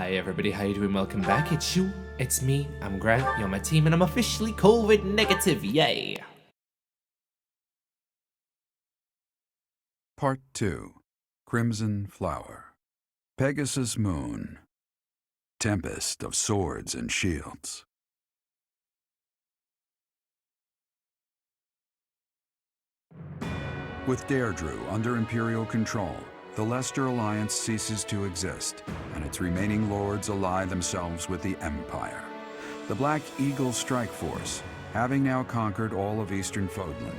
Hi everybody, how you doing? Welcome back. It's me, I'm Grant, you're my team, and I'm officially COVID negative, yay! Part 2. Crimson Flower. Pegasus Moon. Tempest of Swords and Shields. With Deirdre under Imperial control, the Leicester Alliance ceases to exist, and its remaining lords ally themselves with the Empire. The Black Eagle Strike Force, having now conquered all of eastern Fódlan,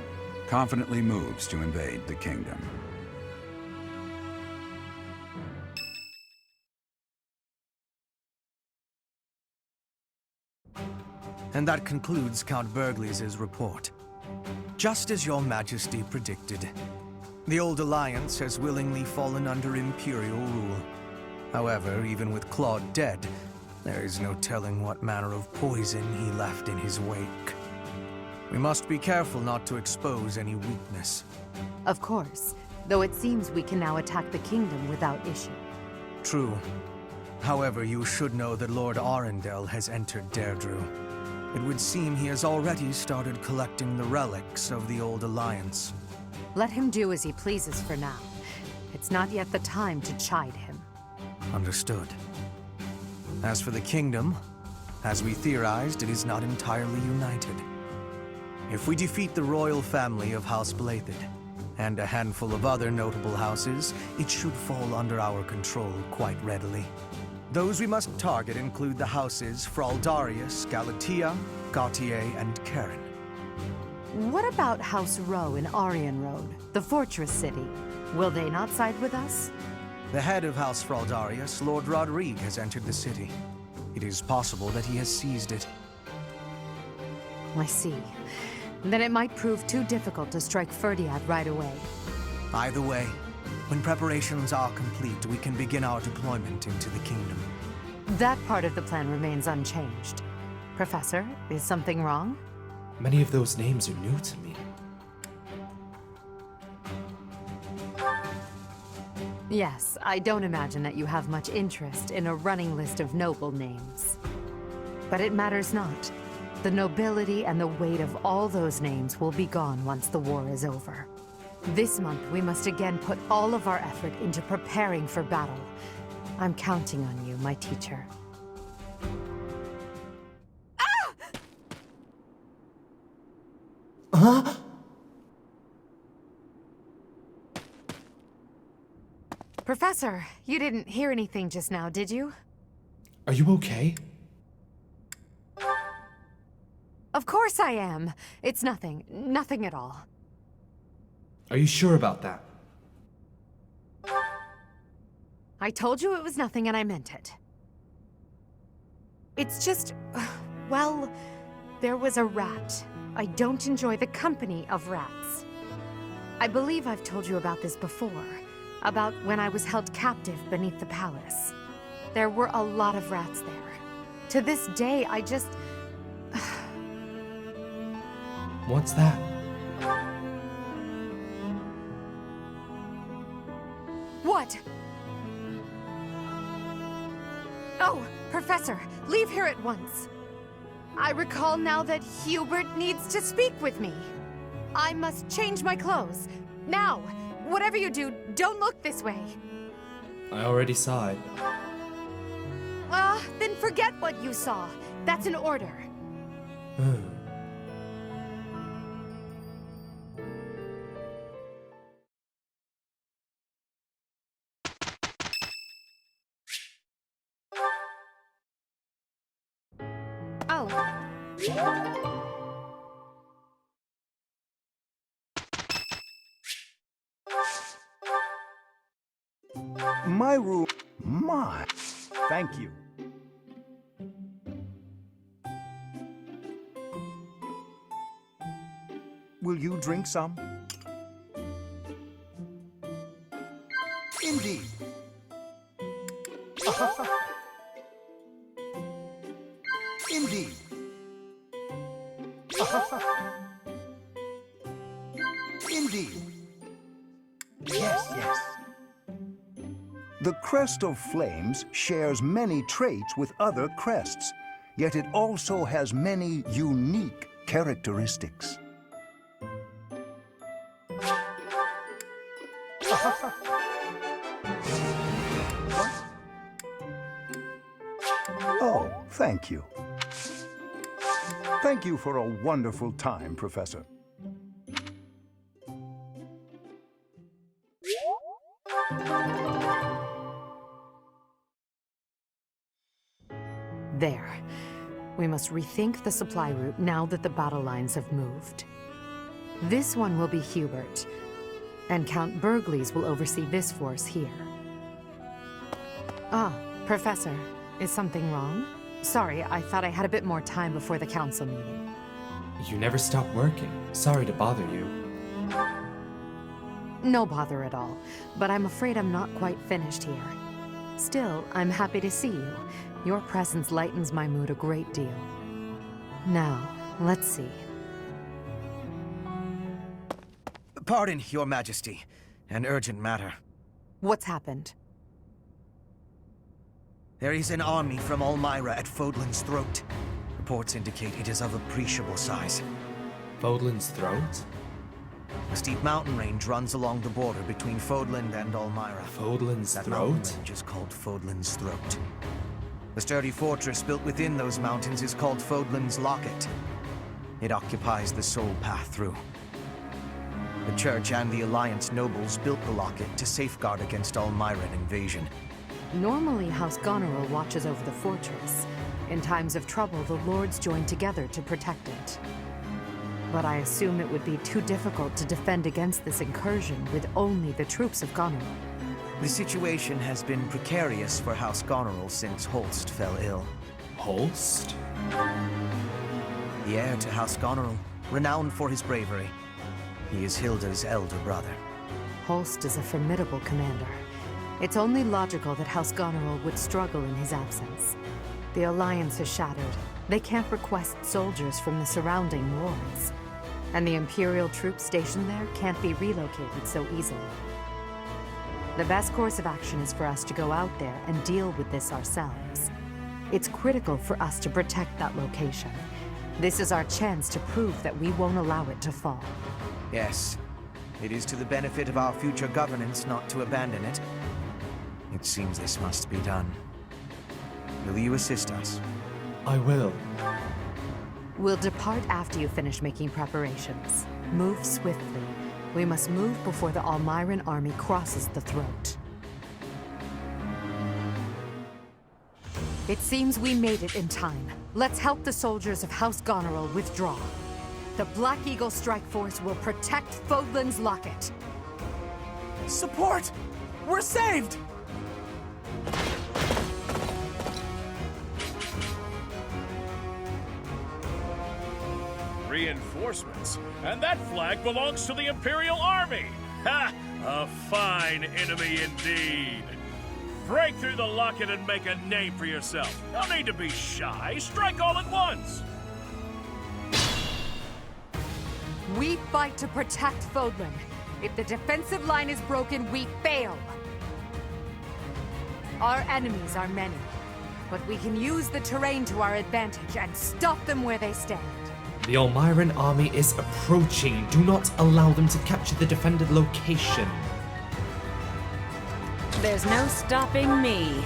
confidently moves to invade the kingdom. And that concludes Count Bergliez's report. Just as your majesty predicted, the old Alliance has willingly fallen under Imperial rule. However, even with Claude dead, there is no telling what manner of poison he left in his wake. We must be careful not to expose any weakness. Of course, though it seems we can now attack the kingdom without issue. True. However, you should know that Lord Arundel has entered Deirdre. It would seem he has already started collecting the relics of the old Alliance. Let him do as he pleases for now. It's not yet the time to chide him. Understood. As for the kingdom, as we theorized, it is not entirely united. If we defeat the royal family of House Byleth, and a handful of other notable houses, it should fall under our control quite readily. Those we must target include the houses Fraldarius, Galatea, Gautier, and Karen. What about House Rowe in Aryan Road, the fortress city? Will they not side with us? The head of House Fraldarius, Lord Rodrigue, has entered the city. It is possible that he has seized it. I see. Then it might prove too difficult to strike Ferdiad right away. Either way, when preparations are complete, we can begin our deployment into the kingdom. That part of the plan remains unchanged. Professor, is something wrong? Many of those names are new to me. Yes, I don't imagine that you have much interest in a running list of noble names. But it matters not. The nobility and the weight of all those names will be gone once the war is over. This month, we must again put all of our effort into preparing for battle. I'm counting on you, my teacher. Huh? Professor, you didn't hear anything just now, did you? Are you okay? Of course I am. It's nothing. Nothing at all. Are you sure about that? I told you it was nothing and I meant it. It's just... well, there was a rat. I don't enjoy the company of rats. I believe I've told you about this before. About when I was held captive beneath the palace. There were a lot of rats there. To this day, I just... What's that? What? Oh, Professor, leave here at once. I recall now that Hubert needs to speak with me. I must change my clothes. Now! Whatever you do, don't look this way. I already saw it. Then forget what you saw. That's an order. My room. My. Thank you. Will you drink some? Indeed. Indeed. Indeed. Yes, yes. The crest of flames shares many traits with other crests, yet it also has many unique characteristics. Oh, thank you. Thank you for a wonderful time, Professor. There. We must rethink the supply route now that the battle lines have moved. This one will be Hubert, and Count Burgley's will oversee this force here. Ah, Professor, is something wrong? Sorry, I thought I had a bit more time before the council meeting. You never stop working. Sorry to bother you. No bother at all, but I'm afraid I'm not quite finished here. Still, I'm happy to see you. Your presence lightens my mood a great deal. Now, let's see. Pardon, Your Majesty. An urgent matter. What's happened? There is an army from Elmira at Fódlan's throat. Reports indicate it is of appreciable size. Fódlan's throat? A steep mountain range runs along the border between Fódlan and Elmira. Fódlan's That mountain throat? range is called Fódlan's Throat. The sturdy fortress built within those mountains is called Fódlan's Locket. It occupies the sole path through. The Church and the Alliance nobles built the locket to safeguard against Elmiran invasion. Normally, House Goneril watches over the fortress. In times of trouble, the lords join together to protect it. But I assume it would be too difficult to defend against this incursion with only the troops of Goneril. The situation has been precarious for House Goneril since Holst fell ill. Holst? The heir to House Goneril, renowned for his bravery. He is Hilda's elder brother. Holst is a formidable commander. It's only logical that House Goneril would struggle in his absence. The Alliance is shattered. They can't request soldiers from the surrounding lords. And the Imperial troops stationed there can't be relocated so easily. The best course of action is for us to go out there and deal with this ourselves. It's critical for us to protect that location. This is our chance to prove that we won't allow it to fall. Yes, it is to the benefit of our future governance not to abandon it. It seems this must be done. Will you assist us? I will. We'll depart after you finish making preparations. Move swiftly. We must move before the Elmiran army crosses the throat. It seems we made it in time. Let's help the soldiers of House Goneril withdraw. The Black Eagle Strike Force will protect Fódlan's Locket. Support! We're saved! Reinforcements, and that flag belongs to the Imperial Army! Ha! A fine enemy indeed! Break through the locket and make a name for yourself. No need to be shy. Strike all at once! We fight to protect Fódlan. If the defensive line is broken, we fail. Our enemies are many, but we can use the terrain to our advantage and stop them where they stand. The Elmiran army is approaching. Do not allow them to capture the defended location. There's no stopping me.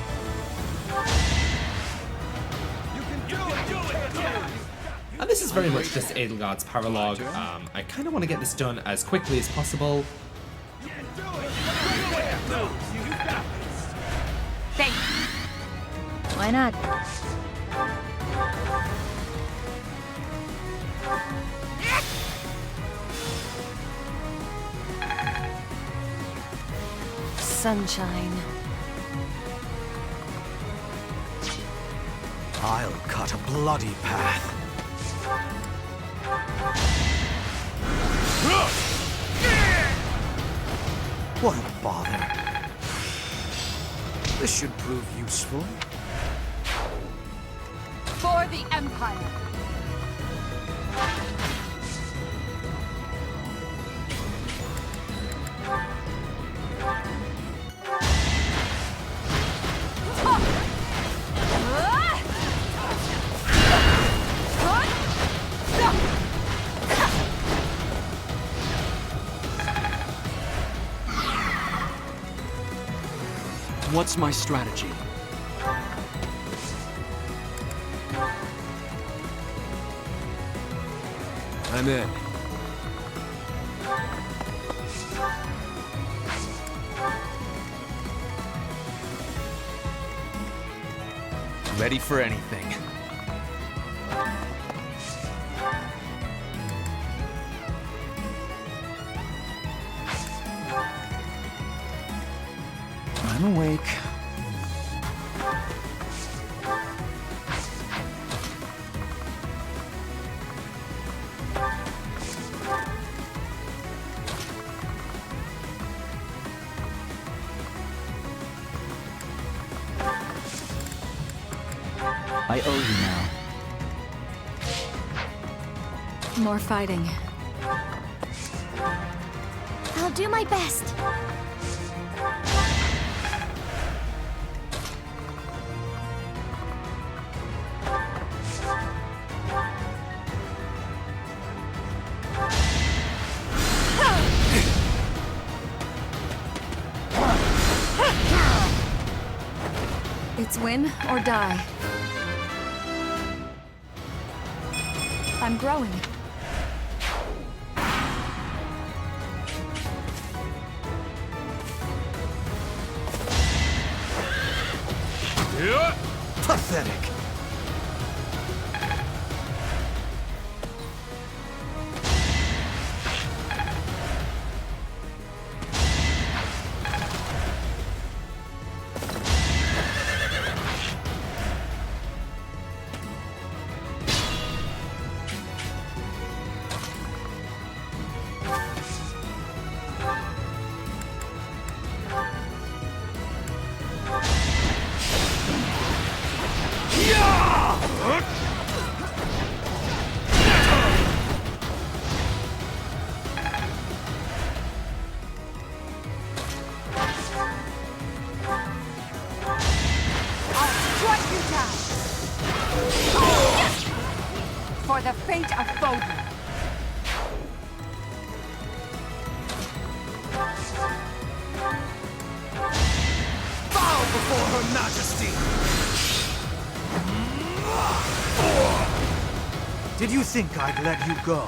And this is very much just Edelgard's paralogue. I kind of want to get this done as quickly as possible. Thank you. Why not? Sunshine. I'll cut a bloody path. What a bother. This should prove useful. For the Empire. What's my strategy? I'm in. Ready for anything. I'm awake. I owe you now. More fighting. I'll do my best. It's win or die. I'm growing. Pathetic. For the fate of Fódlan. Bow before Her Majesty! Did you think I'd let you go?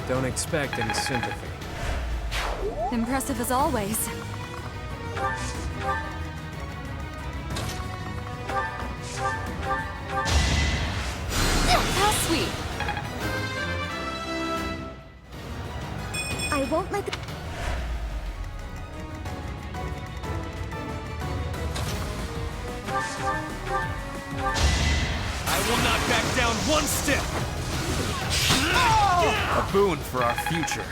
Don't expect any sympathy. Impressive as always. How sweet. I won't let the... I will not back down one step! A boon for our future.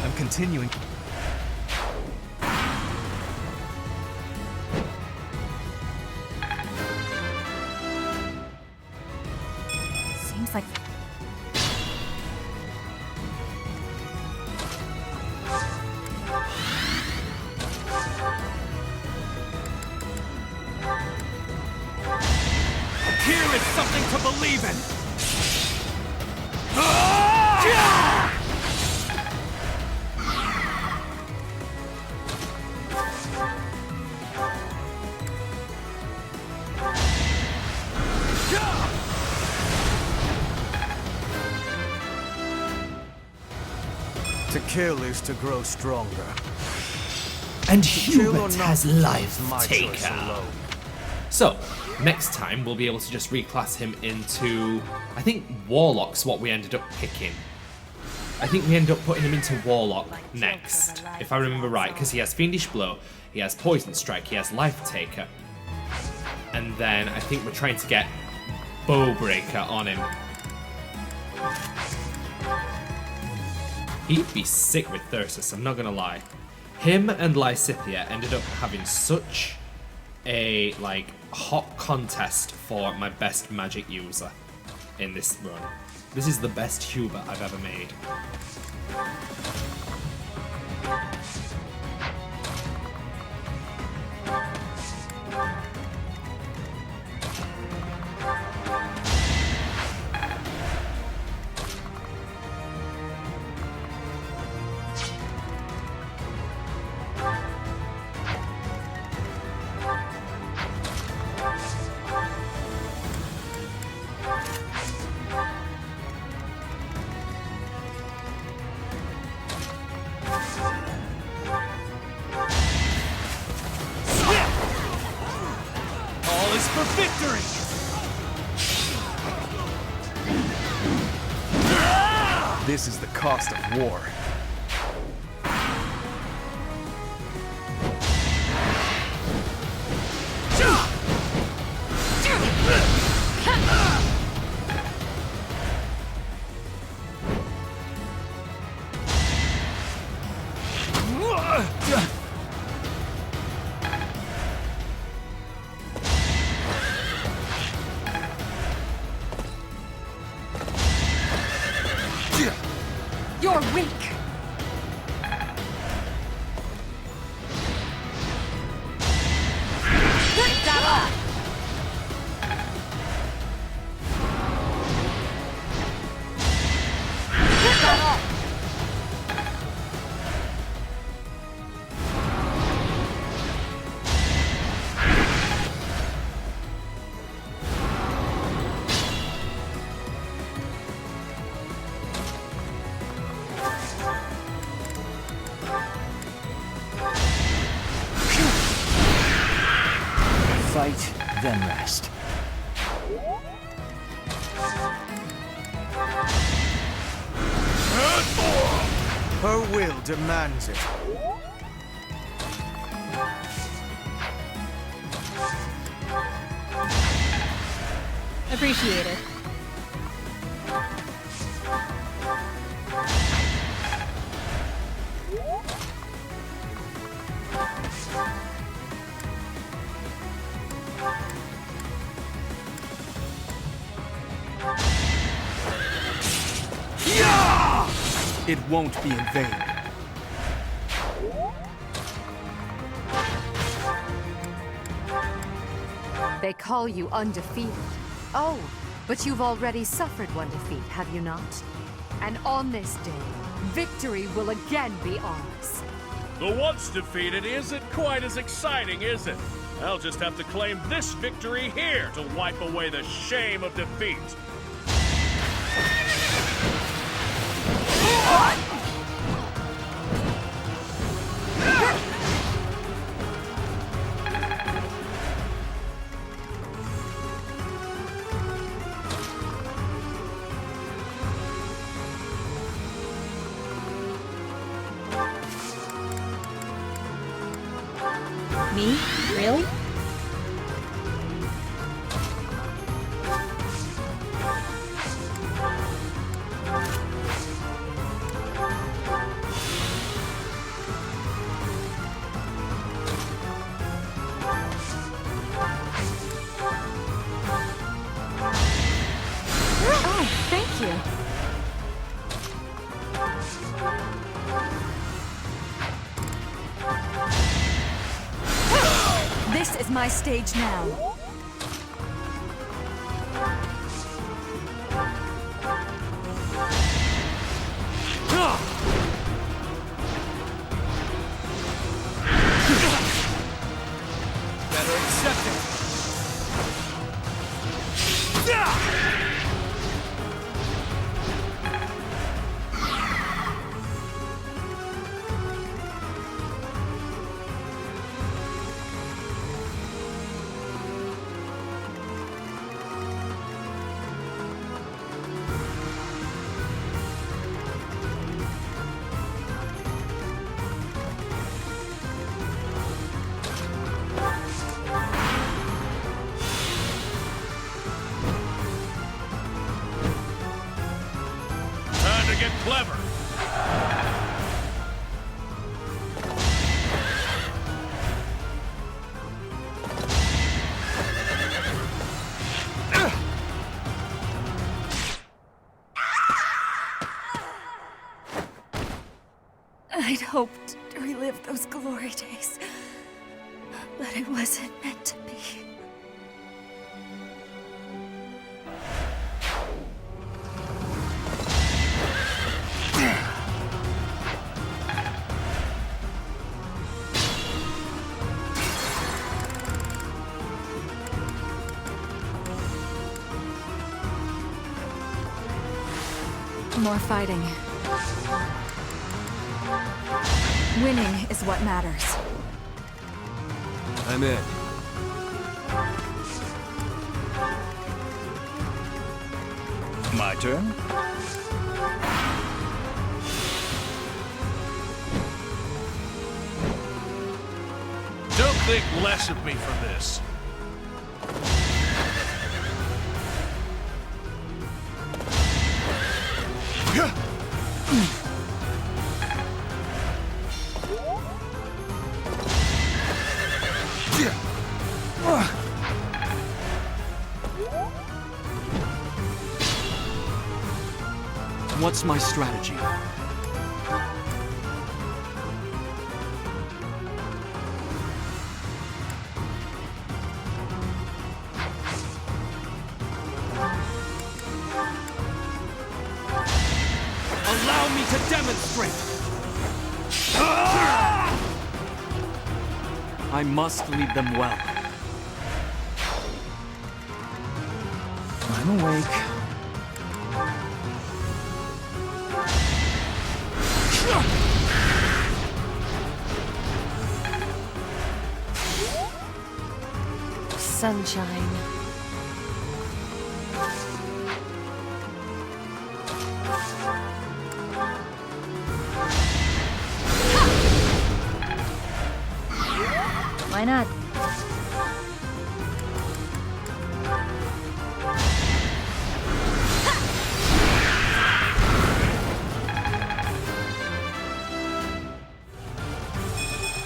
I'm continuing. Seems like... Here is something to believe in! To kill is to grow stronger. And To kill or Hubert not has kill is life my choice taker. alone. So, next time we'll be able to just reclass him into, I think Warlock's what we ended up picking. I think we end up putting him into Warlock next, if I remember right, because he has Fiendish Blow, he has Poison Strike, he has Life Taker, and then I think we're trying to get Bowbreaker on him. He'd be sick with Thyrsus, I'm not gonna lie. Him and Lysithea ended up having such a hot contest for my best magic user in this run. This is the best Hubert I've ever made. This is the cost of war. You're weak! Pick that up! Pick that up! Fight, then rest. Her will demands it. Appreciated. It won't be in vain. They call you undefeated. Oh, but you've already suffered one defeat, have you not? And on this day, victory will again be ours. The once defeated isn't quite as exciting, is it? I'll just have to claim this victory here to wipe away the shame of defeat. Me? Really? Oh, thank you. This is my stage now. Better accept it. clever. I'd hoped to relive those glory days, but it wasn't meant to be. More fighting. Winning is what matters. I'm in. My turn? Don't think less of me for this. What's my strategy? Allow me to demonstrate! I must lead them well. I'm awake. Sunshine. Why not?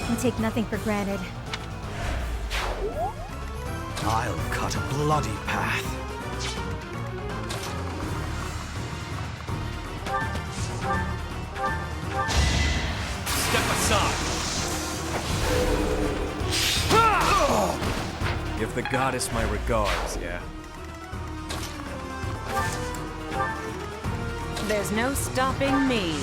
I take nothing for granted. I'll cut a bloody path. Step aside! Give the goddess my regards, yeah? There's no stopping me.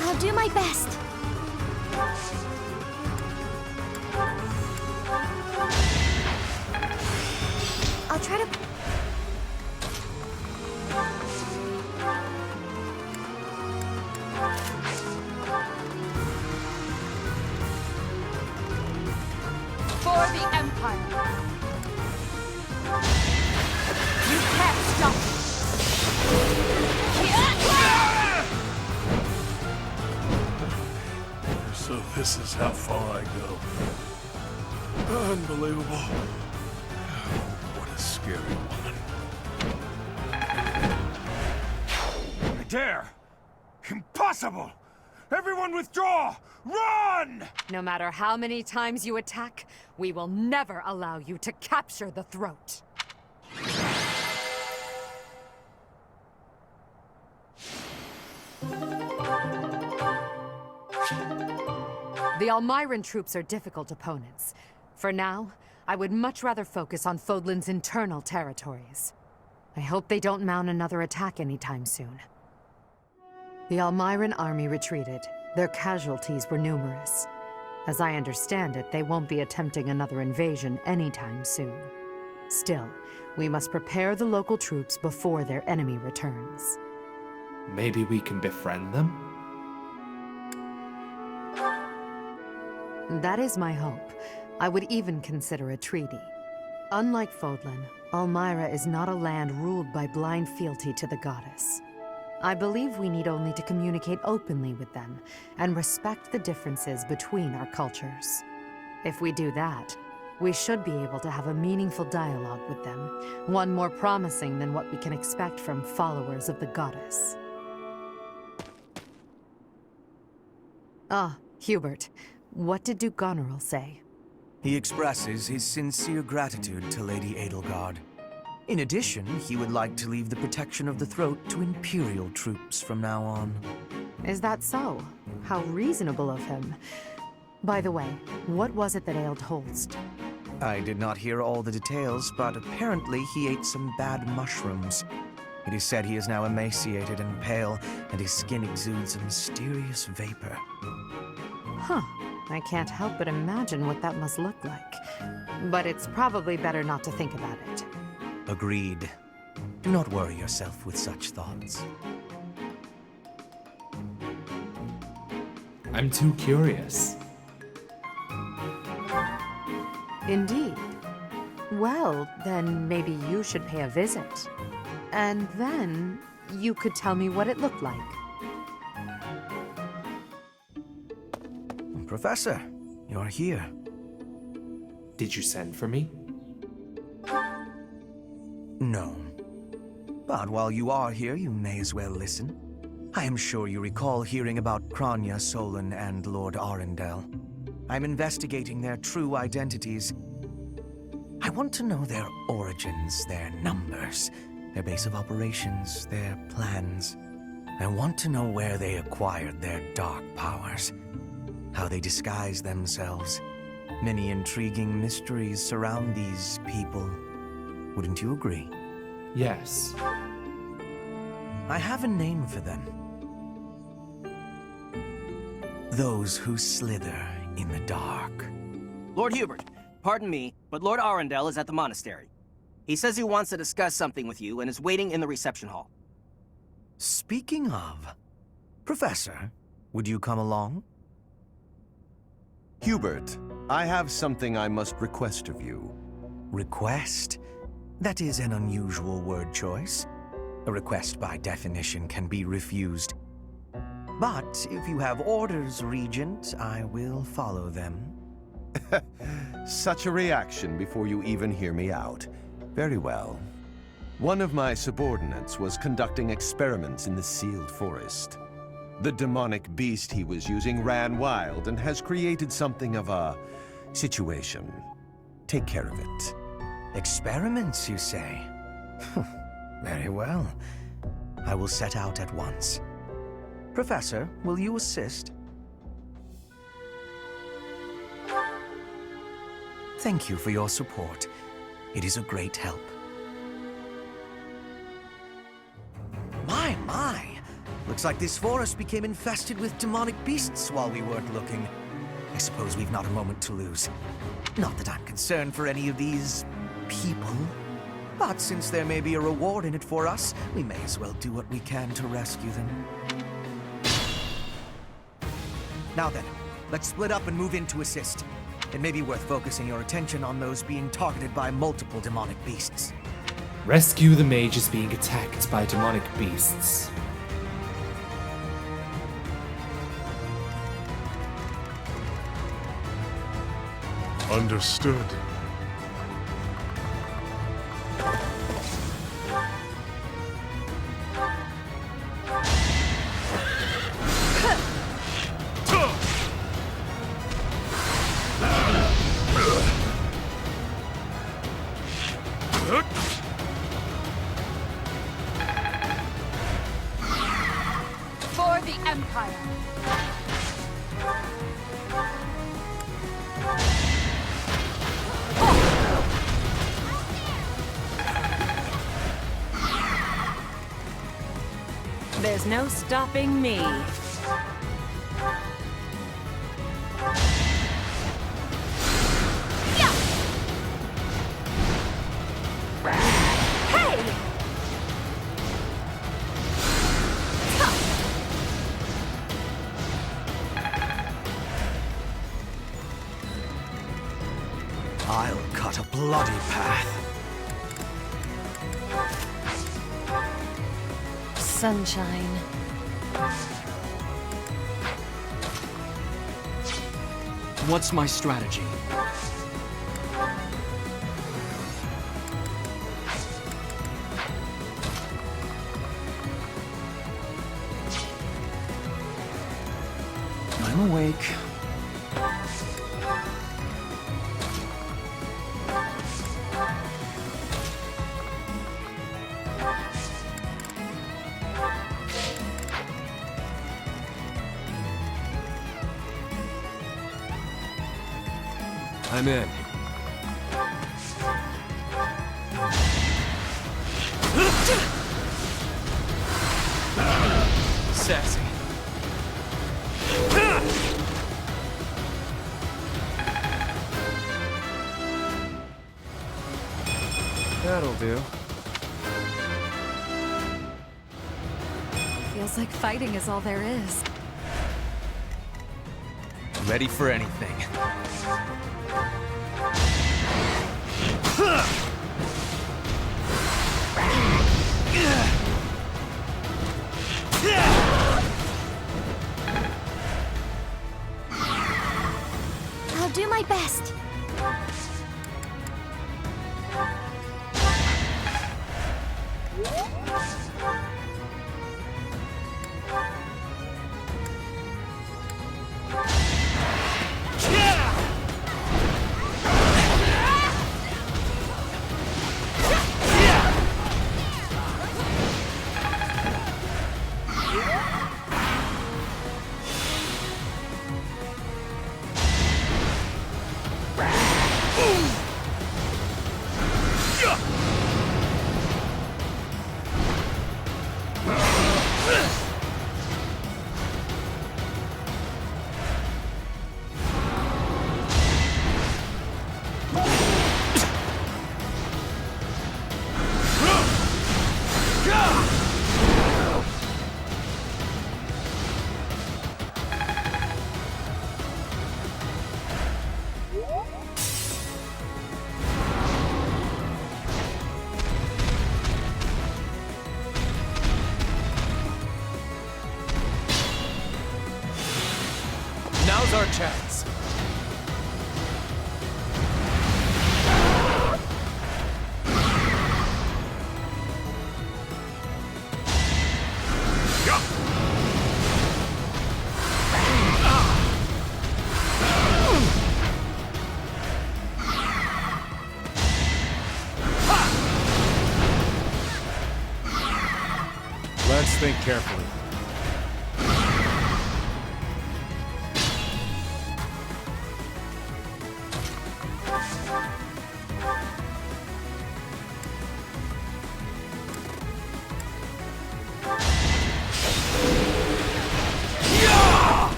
I'll do my best. I'll try to... For the Empire. You can't stop me. So this is how far I go. Unbelievable. What a scary one. I dare! Impossible! Everyone withdraw! Run! No matter how many times you attack, we will never allow you to capture the throat. The Almiran troops are difficult opponents. For now, I would much rather focus on Fódlan's internal territories. I hope they don't mount another attack anytime soon. The Almiran army retreated. Their casualties were numerous. As I understand it, they won't be attempting another invasion anytime soon. Still, we must prepare the local troops before their enemy returns. Maybe we can befriend them? That is my hope. I would even consider a treaty. Unlike Fódlan, Almira is not a land ruled by blind fealty to the goddess. I believe we need only to communicate openly with them and respect the differences between our cultures. If we do that, We should be able to have a meaningful dialogue with them, one more promising than what we can expect from followers of the goddess. Ah, Hubert. What did Duke Goneril say? He expresses his sincere gratitude to Lady Edelgard. In addition, he would like to leave the protection of the throat to Imperial troops from now on. Is that so? How reasonable of him. By the way, what was it that ailed Holst? I did not hear all the details, but apparently he ate some bad mushrooms. It is said he is now emaciated and pale, and his skin exudes a mysterious vapor. Huh. I can't help but imagine what that must look like. But it's probably better not to think about it. Agreed. Do not worry yourself with such thoughts. I'm too curious. Indeed. Well, then maybe you should pay a visit. And then you could tell me what it looked like. Professor, you're here. Did you send for me? No. But while you are here, you may as well listen. I am sure you recall hearing about Kranya, Solon, and Lord Arundel. I'm investigating their true identities. I want to know their origins, their numbers, their base of operations, their plans. I want to know where they acquired their dark powers, how they disguise themselves. Many intriguing mysteries surround these people. Wouldn't you agree? Yes. I have a name for them. Those who slither in the dark. Lord Hubert, pardon me, but Lord Arundel is at the monastery. He says he wants to discuss something with you and is waiting in the reception hall. Speaking of, Professor, would you come along? Hubert, I have something I must request of you. Request? That is an unusual word choice. A request by definition can be refused. But if you have orders, Regent, I will follow them. Such a reaction before you even hear me out. Very well. One of my subordinates was conducting experiments in the sealed forest. The demonic beast he was using ran wild and has created something of a situation. Take care of it. Experiments, you say? Very well. I will set out at once. Professor, will you assist? Thank you for your support. It is a great help. My! Looks like this forest became infested with demonic beasts while we weren't looking. I suppose we've not a moment to lose. Not that I'm concerned for any of these people. But since there may be a reward in it for us, we may as well do what we can to rescue them. Now then, let's split up and move in to assist. It may be worth focusing your attention on those being targeted by multiple demonic beasts. Rescue the mages being attacked by demonic beasts. Understood. For the Empire! There's no stopping me. I'll cut a bloody path. Sunshine. What's my strategy? I'm awake. I'm in. Sassy. That'll do. Feels like fighting is all there is. Ready for anything. I'll do my best. Now's our chance. Let's think carefully.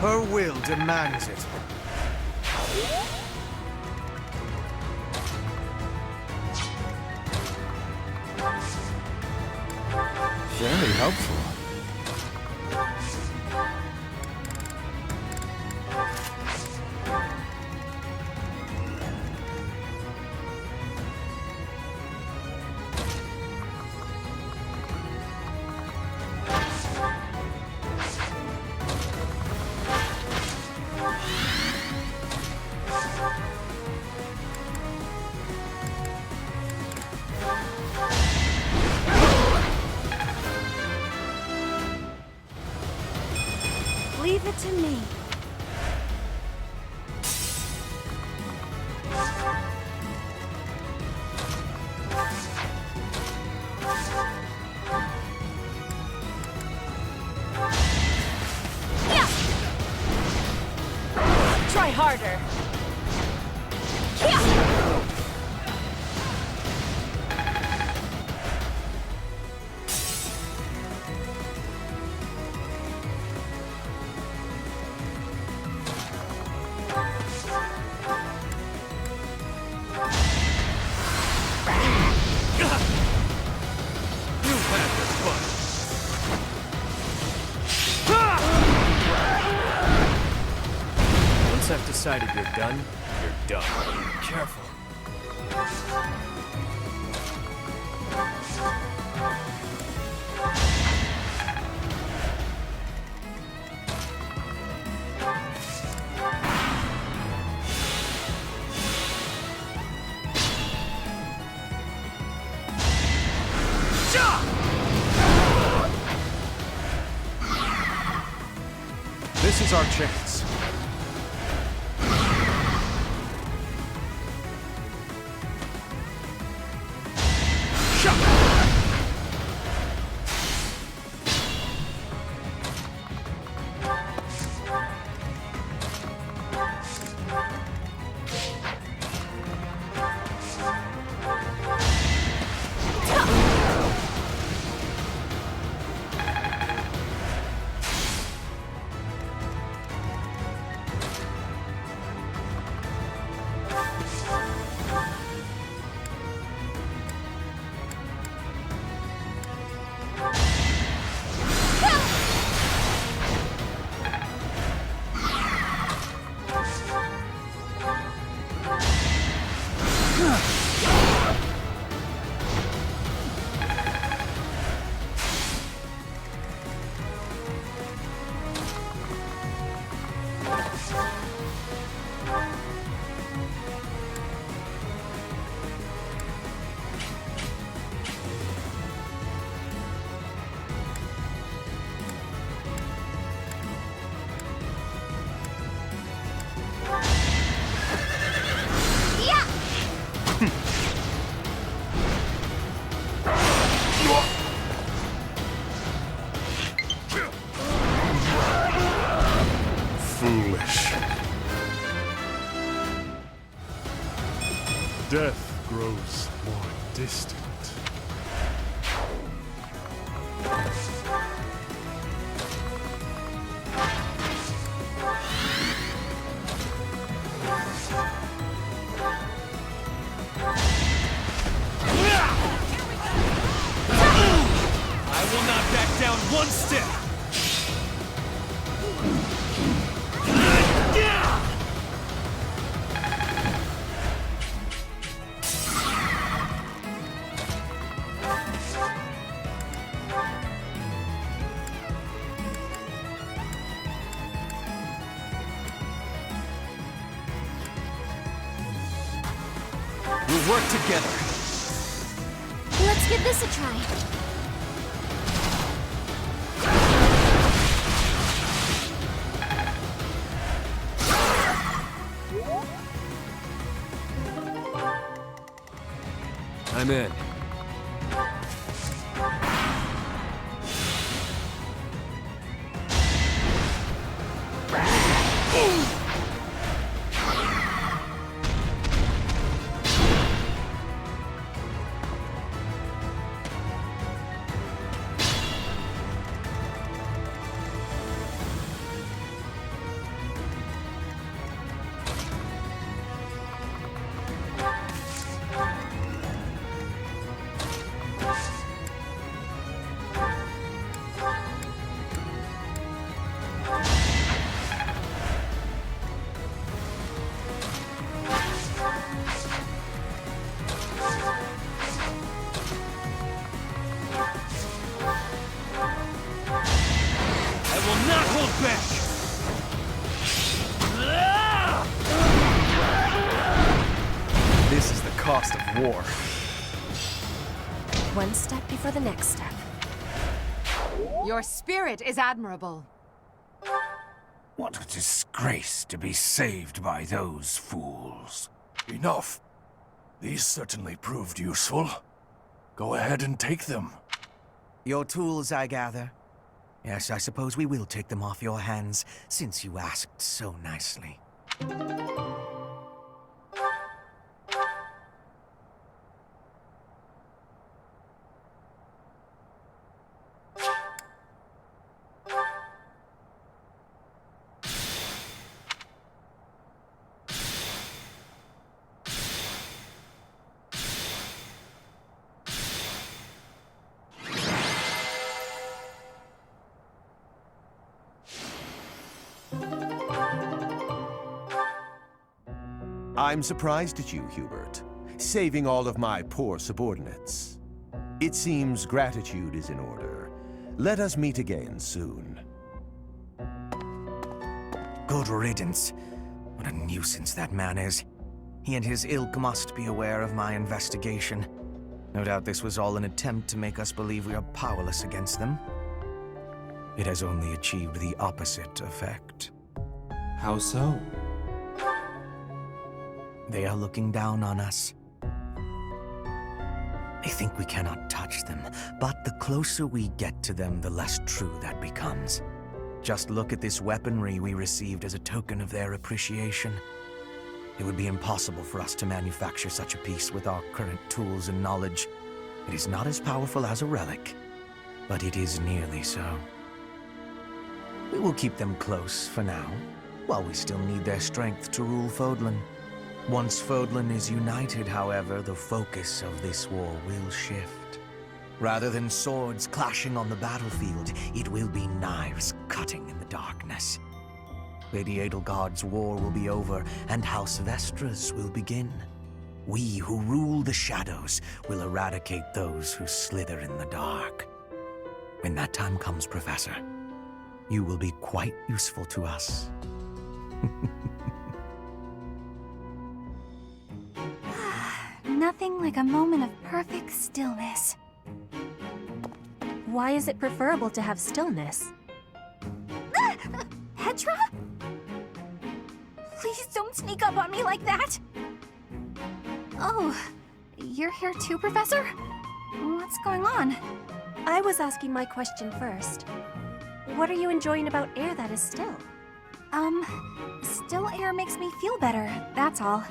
Her will demands it. Very helpful. Leave it to me. Yeah. Try harder. Yeah. Once I've decided you're done, you're done. Careful. This is our chance. Death grows more distant. I will not back down one step! We'll work together. Let's give this a try. I'm in. This is the cost of war. One step before the next step. Your spirit is admirable. What a disgrace to be saved by those fools. Enough. These certainly proved useful. Go ahead and take them. Your tools, I gather. Yes, I suppose we will take them off your hands, since you asked so nicely. I'm surprised at you, Hubert, saving all of my poor subordinates. It seems gratitude is in order. Let us meet again soon. Good riddance. What a nuisance that man is. He and his ilk must be aware of my investigation. No doubt this was all an attempt to make us believe we are powerless against them. it has only achieved the opposite effect. How so? They are looking down on us. They think we cannot touch them, but the closer we get to them, the less true that becomes. Just look at this weaponry we received as a token of their appreciation. It would be impossible for us to manufacture such a piece with our current tools and knowledge. It is not as powerful as a relic, but it is nearly so. We will keep them close for now, while we still need their strength to rule Fódlan. Once Fódlan is united, however, the focus of this war will shift. Rather than swords clashing on the battlefield, it will be knives cutting in the darkness. Lady Edelgard's war will be over, and House Vestra's will begin. We who rule the shadows will eradicate those who slither in the dark. When that time comes, Professor, you will be quite useful to us. Nothing like a moment of perfect stillness. Why is it preferable to have stillness? Petra? Please don't sneak up on me like that! Oh, you're here too, Professor? What's going on? I was asking my question first. What are you enjoying about air that is still? Still air makes me feel better, that's all.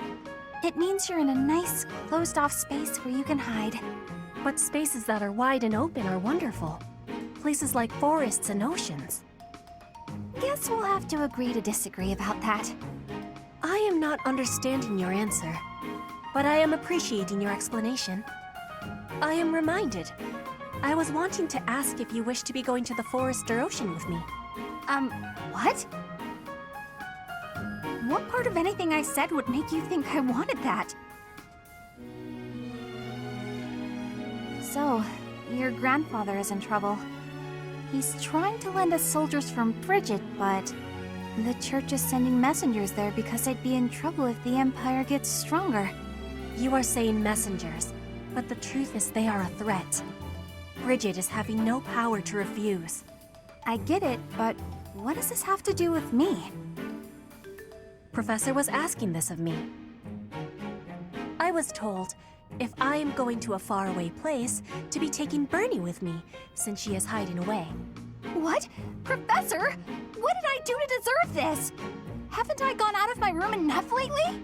It means you're in a nice, closed-off space where you can hide. But spaces that are wide and open are wonderful. Places like forests and oceans. Guess we'll have to agree to disagree about that. I am not understanding your answer, but I am appreciating your explanation. I am reminded. I was wanting to ask if you wish to be going to the forest or ocean with me. What? What part of anything I said would make you think I wanted that? So, your grandfather is in trouble. He's trying to lend us soldiers from Bridget, but the church is sending messengers there because they'd be in trouble if the Empire gets stronger. You are saying messengers, but the truth is they are a threat. Bridget is having no power to refuse. I get it, but what does this have to do with me? Professor was asking this of me. I was told, if I am going to a faraway place, to be taking Bernie with me, since she is hiding away. What? Professor? What did I do to deserve this? Haven't I gone out of my room enough lately?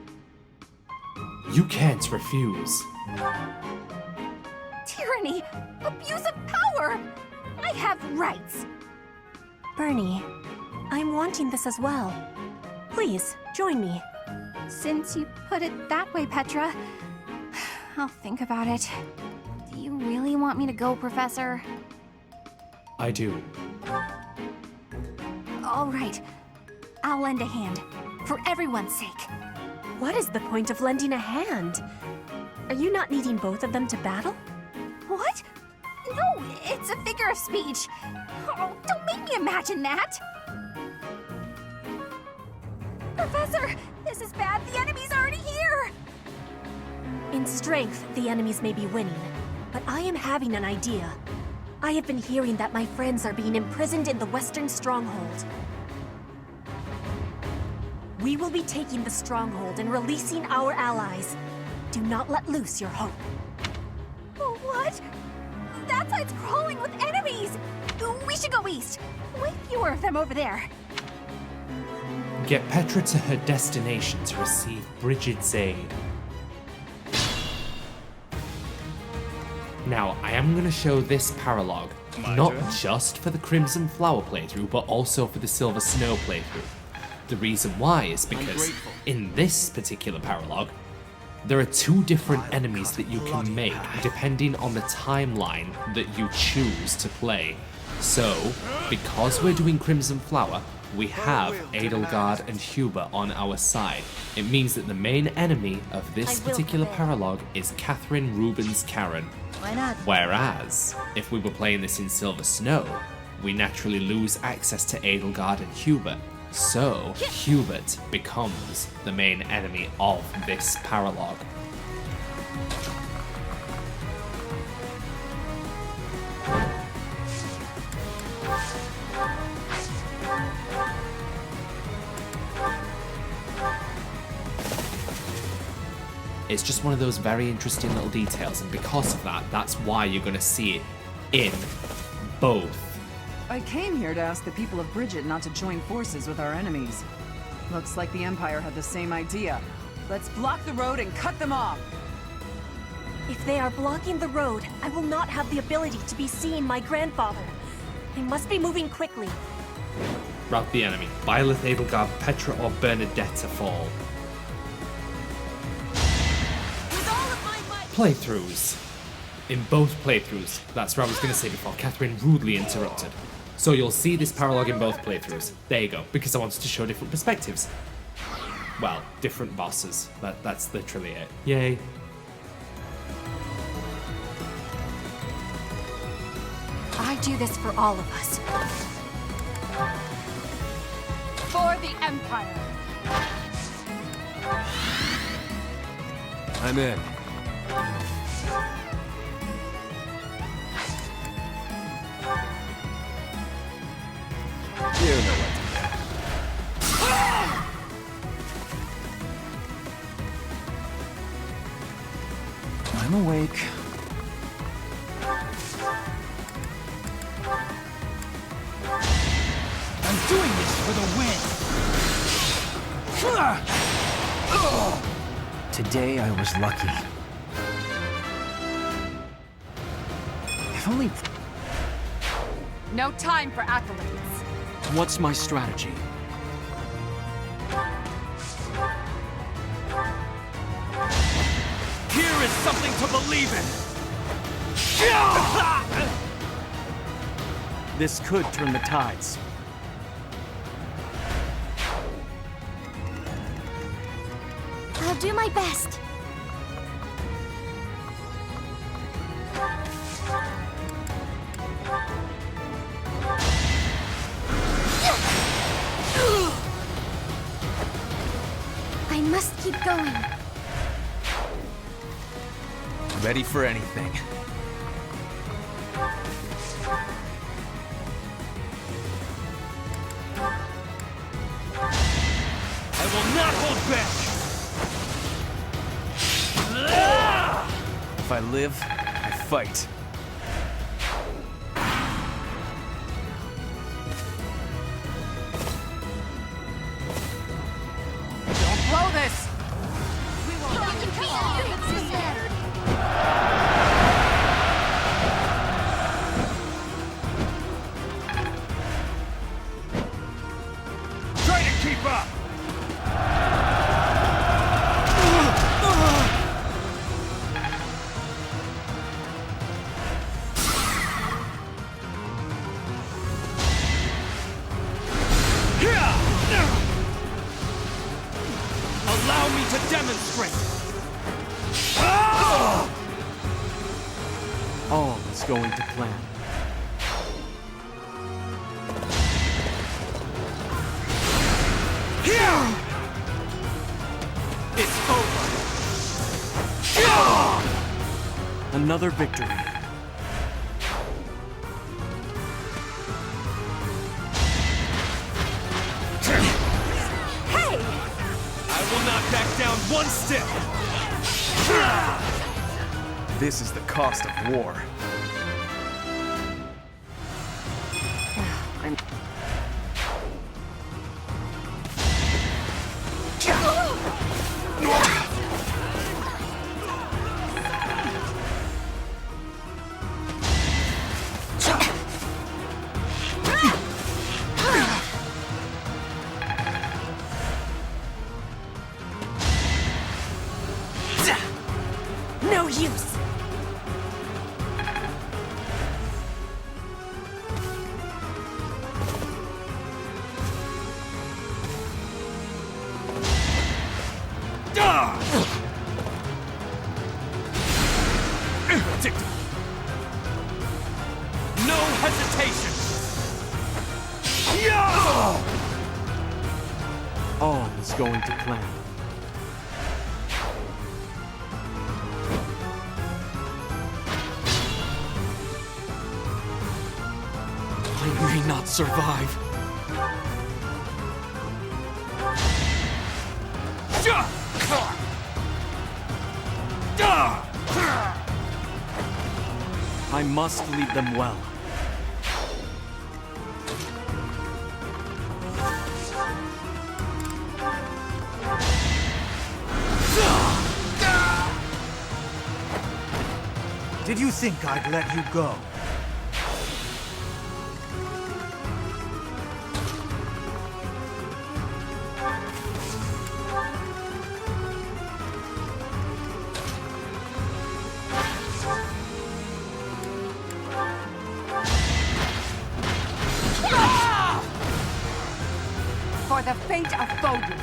You can't refuse. Tyranny! Abuse of power! I have rights! Bernie, I'm wanting this as well. Please, join me. Since you put it that way, Petra, I'll think about it. Do you really want me to go, Professor? I do. All right. I'll lend a hand. For everyone's sake. What is the point of lending a hand? Are you not needing both of them to battle? What? No, it's a figure of speech. Oh, don't make me imagine that. Professor, this is bad. The enemy's already here. In strength, the enemies may be winning, but I am having an idea. I have been hearing that my friends are being imprisoned in the Western Stronghold. We will be taking the Stronghold and releasing our allies. Do not let loose your hope. What? That side's crawling with enemies! We should go east. Way fewer of them over there. Get Petra to her destination to receive Bridget's aid. Now, I am going to show this paralogue, not just for the Crimson Flower playthrough, but also for the Silver Snow playthrough. The reason why is because in this particular paralogue, there are two different enemies that you can make depending on the timeline that you choose to play. So, because we're doing Crimson Flower, we have Edelgard and Hubert on our side. It means that the main enemy of this particular paralogue is Catherine Rubens Karen. Why not? Whereas, if we were playing this in Silver Snow, we naturally lose access to Edelgard and Hubert. So, Hubert becomes the main enemy of this paralogue. It's just one of those very interesting little details, and because of that, that's why you're going to see it in both. I came here to ask the people of Bridget not to join forces with our enemies. Looks like the Empire had the same idea. Let's block the road and cut them off! If they are blocking the road, I will not have the ability to be seeing my grandfather. I must be moving quickly. Rout the enemy. Byleth, Edelgard, Petra, or Bernadetta fall. Playthroughs. In both playthroughs. That's what I was going to say before Catherine rudely interrupted. So you'll see this paralogue in both playthroughs. There you go, because I wanted to show different perspectives. Well, different bosses. That's literally it. Yay. I do this for all of us. For the Empire. I'm in. You know what to do. I'm awake. I'm doing this for the win! Today I was lucky. If only... No time for accolades. What's my strategy? Here is something to believe in! This could turn the tides. I'll do my best. I must keep going. Ready for anything. I will not hold back! If I live, I fight. Don't blow this! We won't Try to keep up! Allow me to demonstrate! All is going to plan. It's over! Another victory. I will not back down one step! This is the cost of war. No use! No hesitation! All is going to plan. I may not survive. I must lead them well. Did you think I'd let you go? For the fate of Fódlan.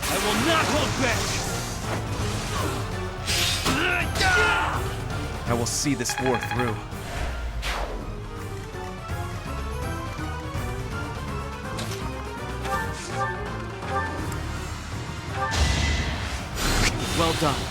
I will not hold back! I will see this war through. Well done.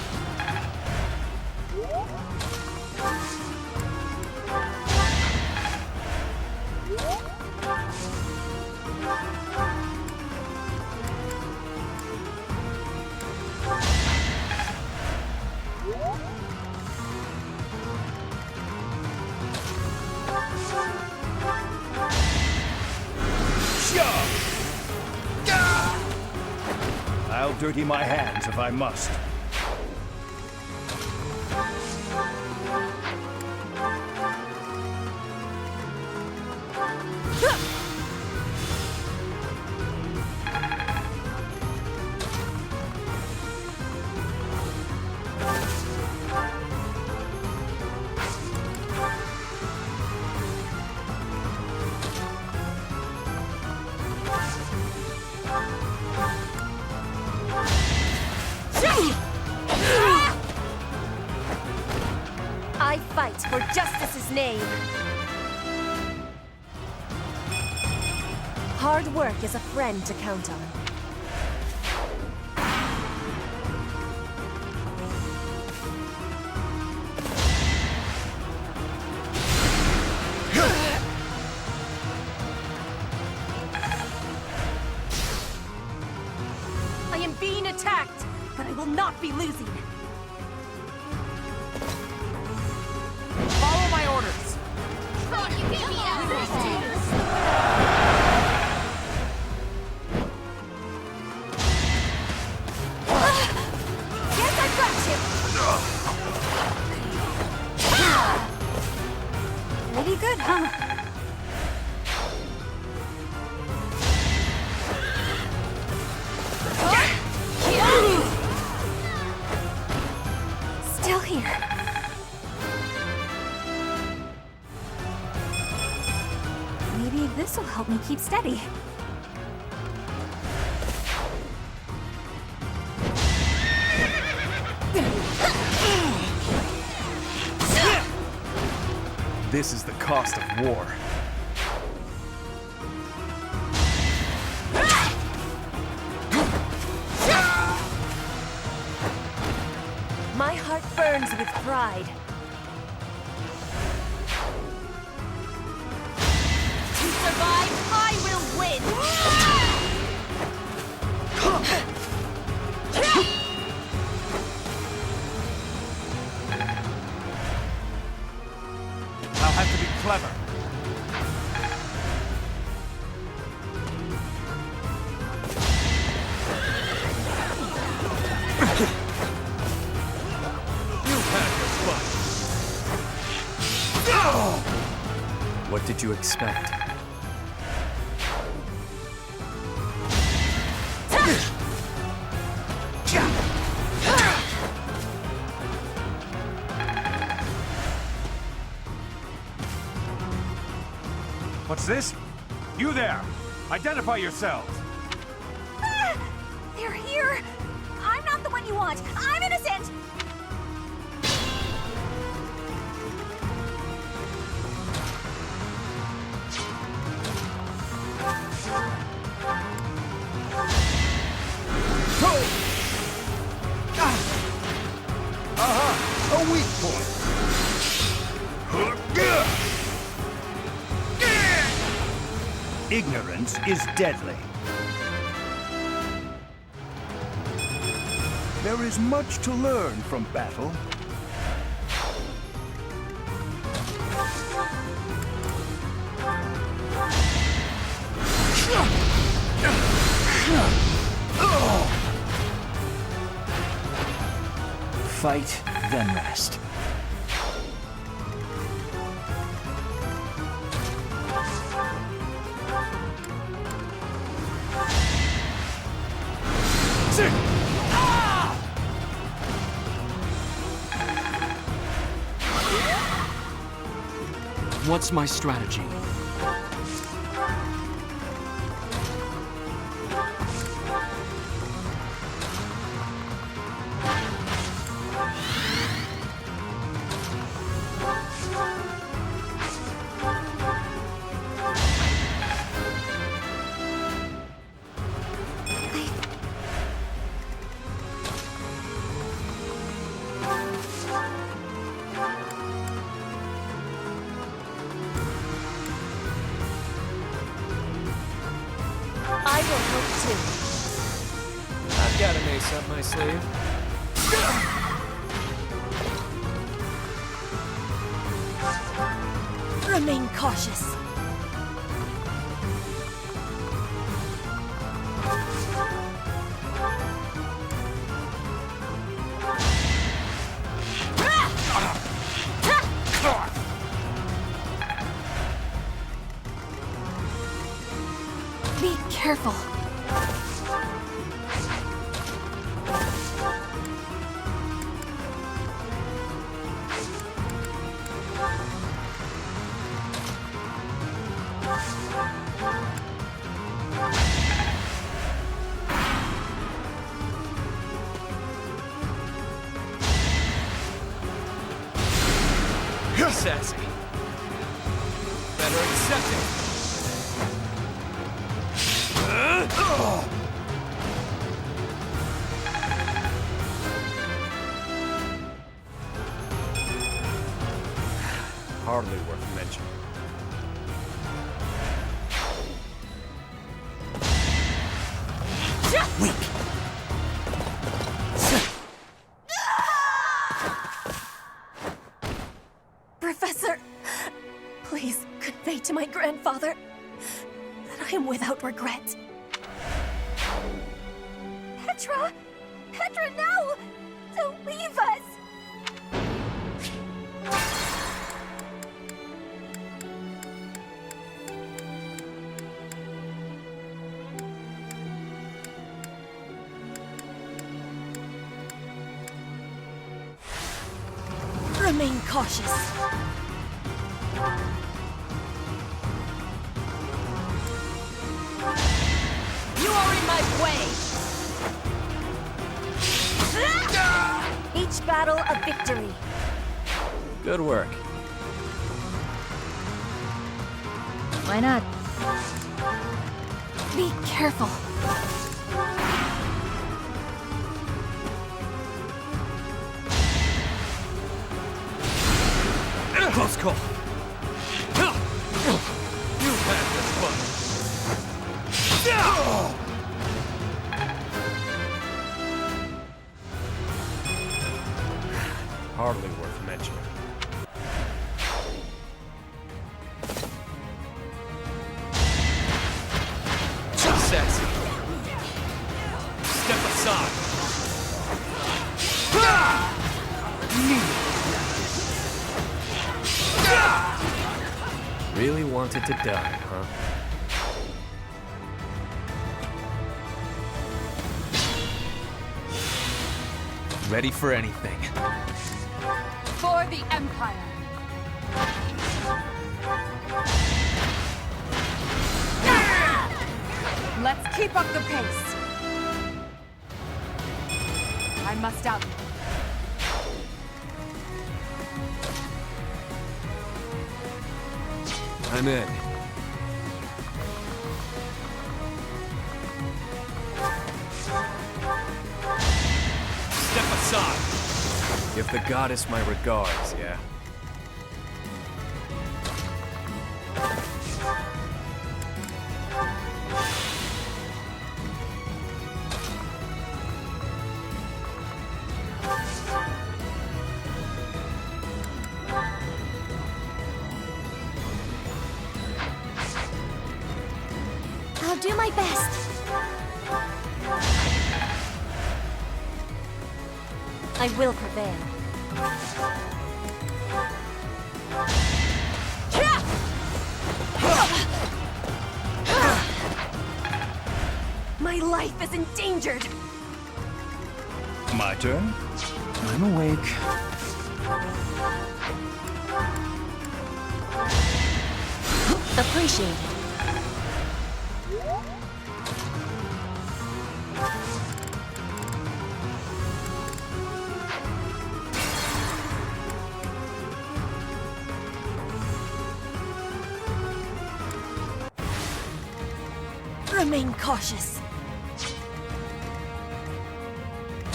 I'll dirty my hands if I must. I fight for justice's name. Hard work is a friend to count on. I am being attacked, but I will not be losing. Follow my orders. Yes, I got you! Pretty good, huh? Still here. Maybe this will help me keep steady. This is the cost of war. My heart burns with pride. To survive, I will win! I'll have to be clever. You've had your fun. What did you expect? What's this? You there! Identify yourselves! They're here! I'm not the one you want! I'm innocent! A weak point. Ignorance is deadly. There is much to learn from battle. Fight, then rest. What's my strategy? I will help too. I've got an ace up my sleeve. Remain cautious. Be careful. You're sassy. Better accept it. Hardly worth mentioning. Weak. Professor, please convey to my grandfather that I am without regret. Petra! Petra, no! Don't leave us! Remain cautious. You are in my way! Each battle a victory. Good work. Why not? Be careful. Close call. You've had this fun. Hardly worth mentioning. Too sassy. Step aside. Really wanted to die, huh? Ready for anything. For the Empire. Let's keep up the pace. I must out. I'm in. Step aside. Give the goddess my regards, yeah? do my best. I will prevail. My life is endangered. My turn? I'm awake. Appreciated. Remain cautious.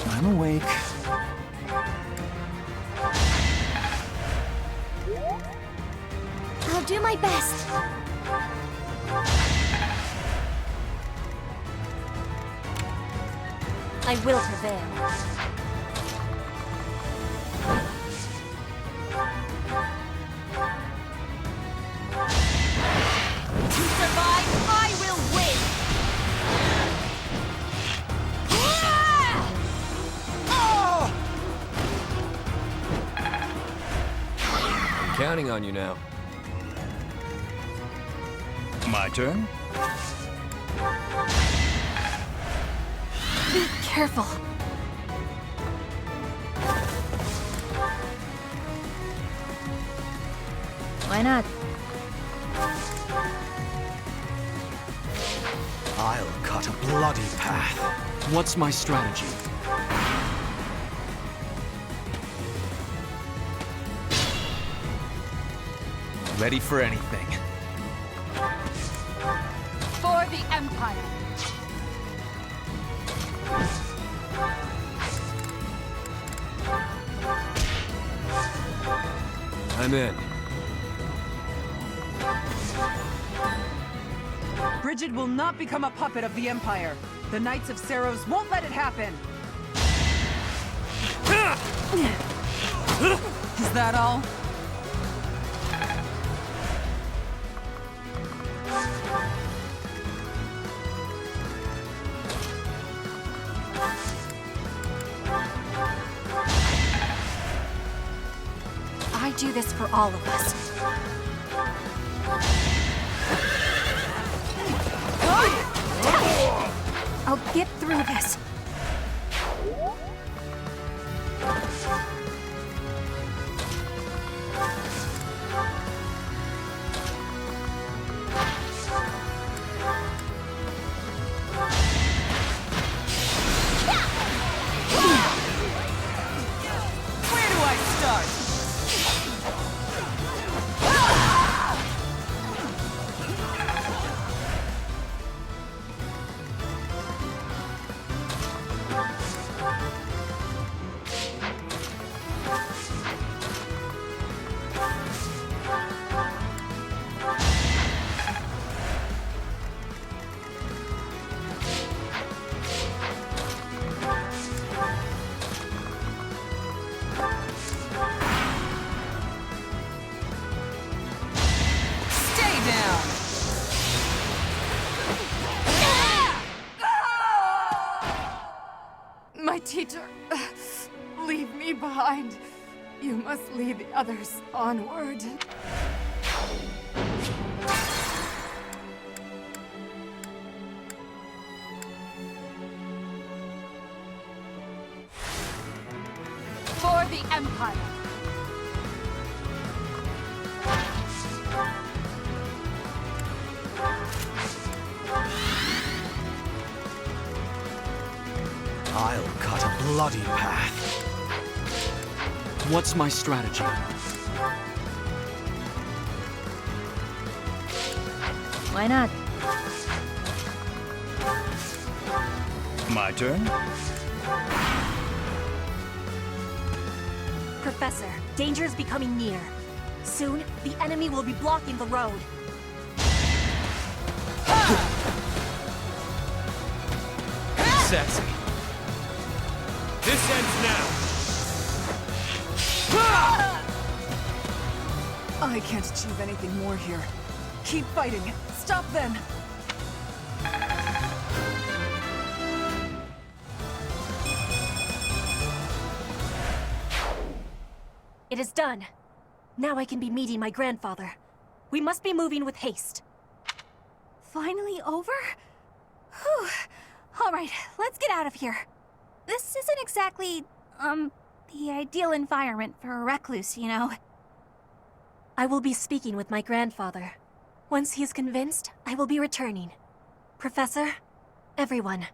I'm awake. I'll do my best. I will prevail. To survive, I will win! I'm counting on you now. My turn? Be careful. Why not? I'll cut a bloody path. What's my strategy? Ready for anything. For the Empire. I'm in. Bridget will not become a puppet of the Empire. The Knights of Saros won't let it happen. Is that all? I do this for all of us. I'll get through this. Where do I start? My teacher, leave me behind. You must lead the others onward. For the Empire. I'll cut a bloody path. What's my strategy? Why not? My turn? Professor, danger is becoming near. Soon, the enemy will be blocking the road. Sassy. This ends now. I can't achieve anything more here. Keep fighting. Stop then. It is done. Now I can be meeting my grandfather. We must be moving with haste. Finally over? Whew. Alright, let's get out of here. This isn't exactly, the ideal environment for a recluse, you know. I will be speaking with my grandfather. Once he is convinced, I will be returning. Professor, everyone,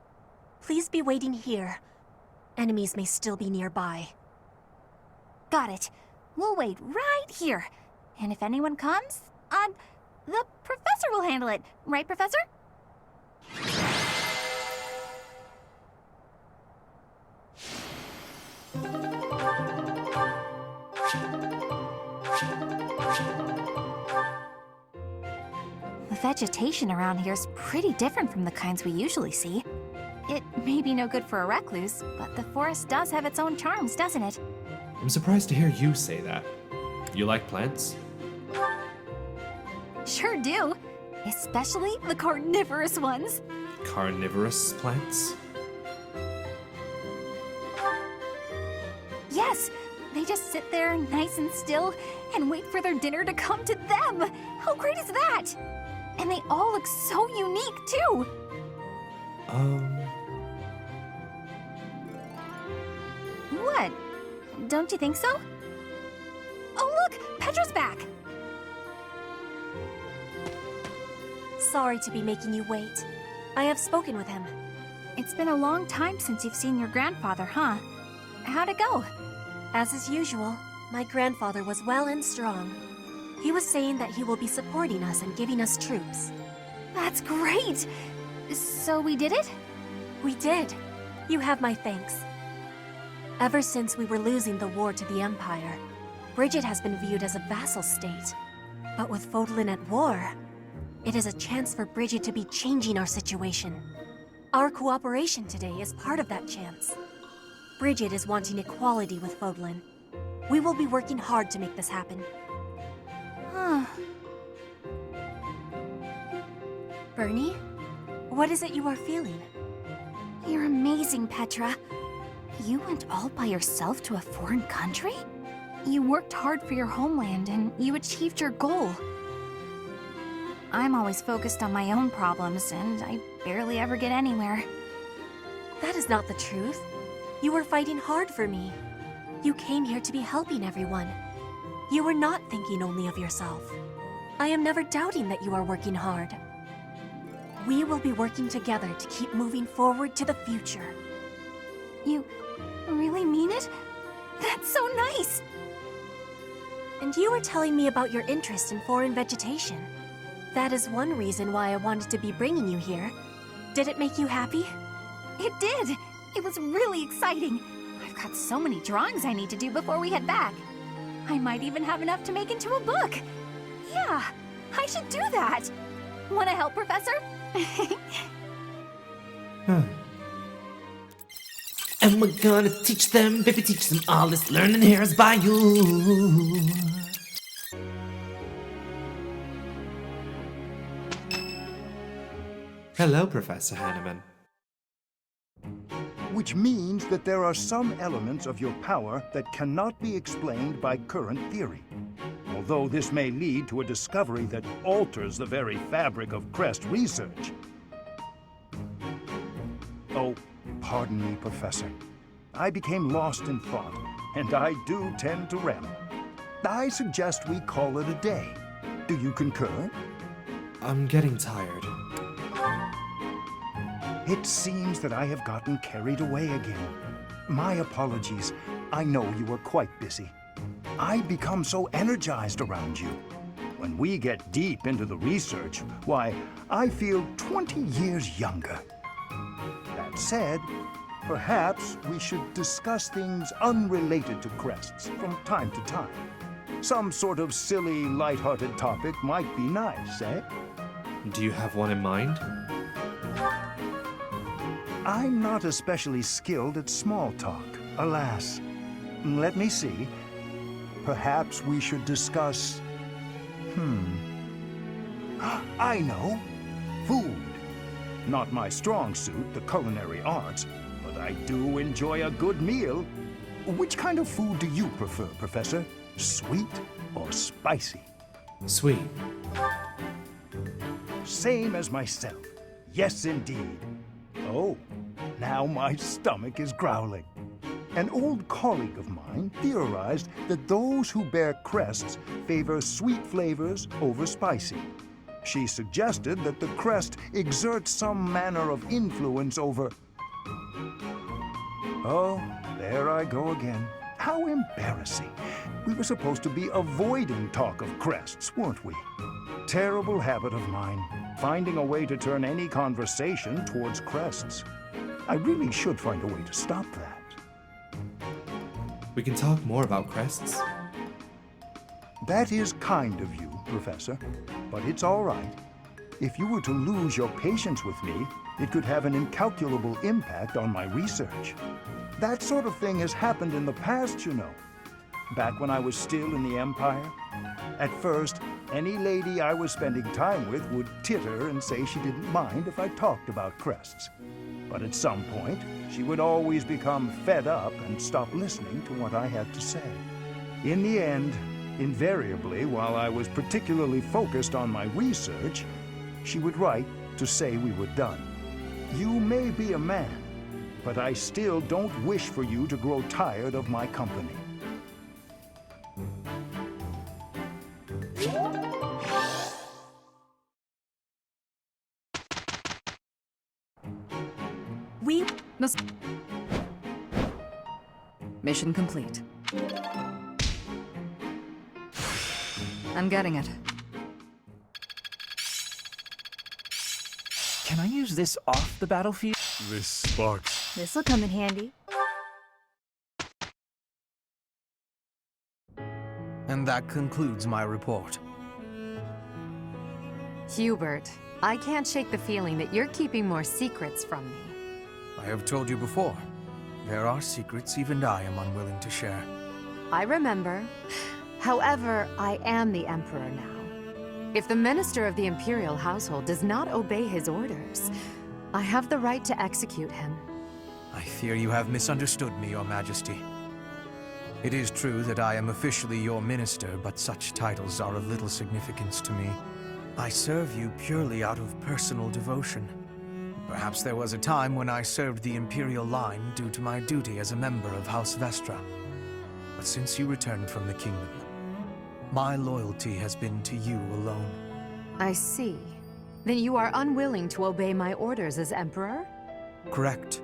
please be waiting here. Enemies may still be nearby. Got it. We'll wait right here. And if anyone comes, the professor will handle it. Right, Professor? The vegetation around here is pretty different from the kinds we usually see. It may be no good for a recluse, but the forest does have its own charms, doesn't it? I'm surprised to hear you say that. You like plants? Sure do. Especially the carnivorous ones. Carnivorous plants? Yes, they just sit there nice and still and wait for their dinner to come to them. How great is that? And they all look so unique, too. What? Don't you think so? Oh, look! Petra's back! Sorry to be making you wait. I have spoken with him. It's been a long time since you've seen your grandfather, huh? How'd it go? As is usual, my grandfather was well and strong. He was saying that he will be supporting us and giving us troops. That's great! So we did it? We did. You have my thanks. Ever since we were losing the war to the Empire, Bridget has been viewed as a vassal state. But with Fódlan at war, it is a chance for Bridget to be changing our situation. Our cooperation today is part of that chance. Bridget is wanting equality with Fódlan. We will be working hard to make this happen. Huh. Bernie, what is it you are feeling? You're amazing, Petra. You went all by yourself to a foreign country? You worked hard for your homeland and you achieved your goal. I'm always focused on my own problems and I barely ever get anywhere. That is not the truth. You were fighting hard for me. You came here to be helping everyone. You were not thinking only of yourself. I am never doubting that you are working hard. We will be working together to keep moving forward to the future. You really mean it? That's so nice! And you were telling me about your interest in foreign vegetation. That is one reason why I wanted to be bringing you here. Did it make you happy? It did! It was really exciting. I've got so many drawings I need to do before we head back. I might even have enough to make into a book. Yeah, I should do that. Want to help, Professor? And we're gonna teach them, baby, teach them all this learning here is by you. Hello, Professor Hanneman. Which means that there are some elements of your power that cannot be explained by current theory. Although this may lead to a discovery that alters the very fabric of Crest research. Oh, pardon me, Professor. I became lost in thought, and I do tend to ramble. I suggest we call it a day. Do you concur? I'm getting tired. It seems that I have gotten carried away again. My apologies. I know you are quite busy. I become so energized around you. When we get deep into the research, why, I feel 20 years younger. That said, perhaps we should discuss things unrelated to crests from time to time. Some sort of silly, lighthearted topic might be nice, eh? Do you have one in mind? I'm not especially skilled at small talk, alas. Let me see. Perhaps we should discuss... I know. Food. Not my strong suit, the culinary arts, but I do enjoy a good meal. Which kind of food do you prefer, Professor? Sweet or spicy? Sweet. Same as myself. Yes, indeed. Oh, now my stomach is growling. An old colleague of mine theorized that those who bear crests favor sweet flavors over spicy. She suggested that the crest exerts some manner of influence over... Oh, there I go again. How embarrassing. We were supposed to be avoiding talk of crests, weren't we? Terrible habit of mine, finding a way to turn any conversation towards crests. I really should find a way to stop that. We can talk more about crests. That is kind of you, Professor, but it's all right. If you were to lose your patience with me, it could have an incalculable impact on my research. That sort of thing has happened in the past, you know. Back when I was still in the Empire. At first, any lady I was spending time with would titter and say she didn't mind if I talked about crests. But at some point, she would always become fed up and stop listening to what I had to say. In the end, invariably, while I was particularly focused on my research, she would write to say we were done. You may be a man, but I still don't wish for you to grow tired of my company. We must... Mission complete. I'm getting it. Can I use this off the battlefield? This sparks. This'll come in handy. And that concludes my report. Hubert, I can't shake the feeling that you're keeping more secrets from me. I have told you before, there are secrets even I am unwilling to share. I remember. However, I am the Emperor now. If the Minister of the Imperial Household does not obey his orders, I have the right to execute him. I fear you have misunderstood me, Your Majesty. It is true that I am officially your minister, but such titles are of little significance to me. I serve you purely out of personal devotion. Perhaps there was a time when I served the Imperial line due to my duty as a member of House Vestra. But since you returned from the kingdom, my loyalty has been to you alone. I see. Then you are unwilling to obey my orders as Emperor? Correct.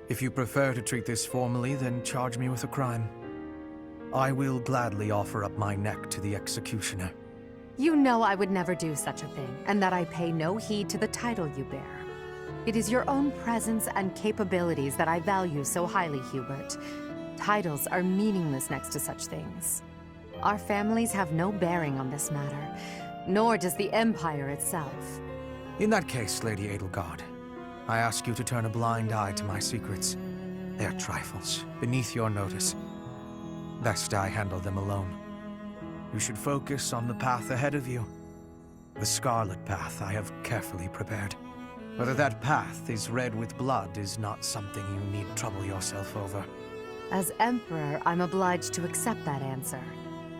If you prefer to treat this formally, then charge me with a crime. I will gladly offer up my neck to the executioner. You know I would never do such a thing, and that I pay no heed to the title you bear. It is your own presence and capabilities that I value so highly, Hubert. Titles are meaningless next to such things. Our families have no bearing on this matter, nor does the Empire itself. In that case, Lady Edelgard, I ask you to turn a blind eye to my secrets. They are trifles, beneath your notice. Best I handle them alone. You should focus on the path ahead of you. The scarlet path I have carefully prepared. Whether that path is red with blood is not something you need trouble yourself over. As Emperor, I'm obliged to accept that answer.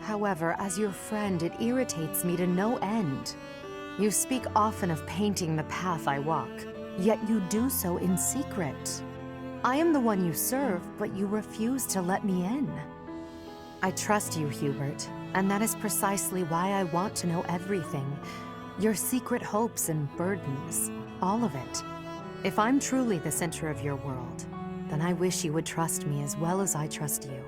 However, as your friend, it irritates me to no end. You speak often of painting the path I walk, yet you do so in secret. I am the one you serve, but you refuse to let me in. I trust you, Hubert, and that is precisely why I want to know everything. Your secret hopes and burdens, all of it. If I'm truly the center of your world, then I wish you would trust me as well as I trust you.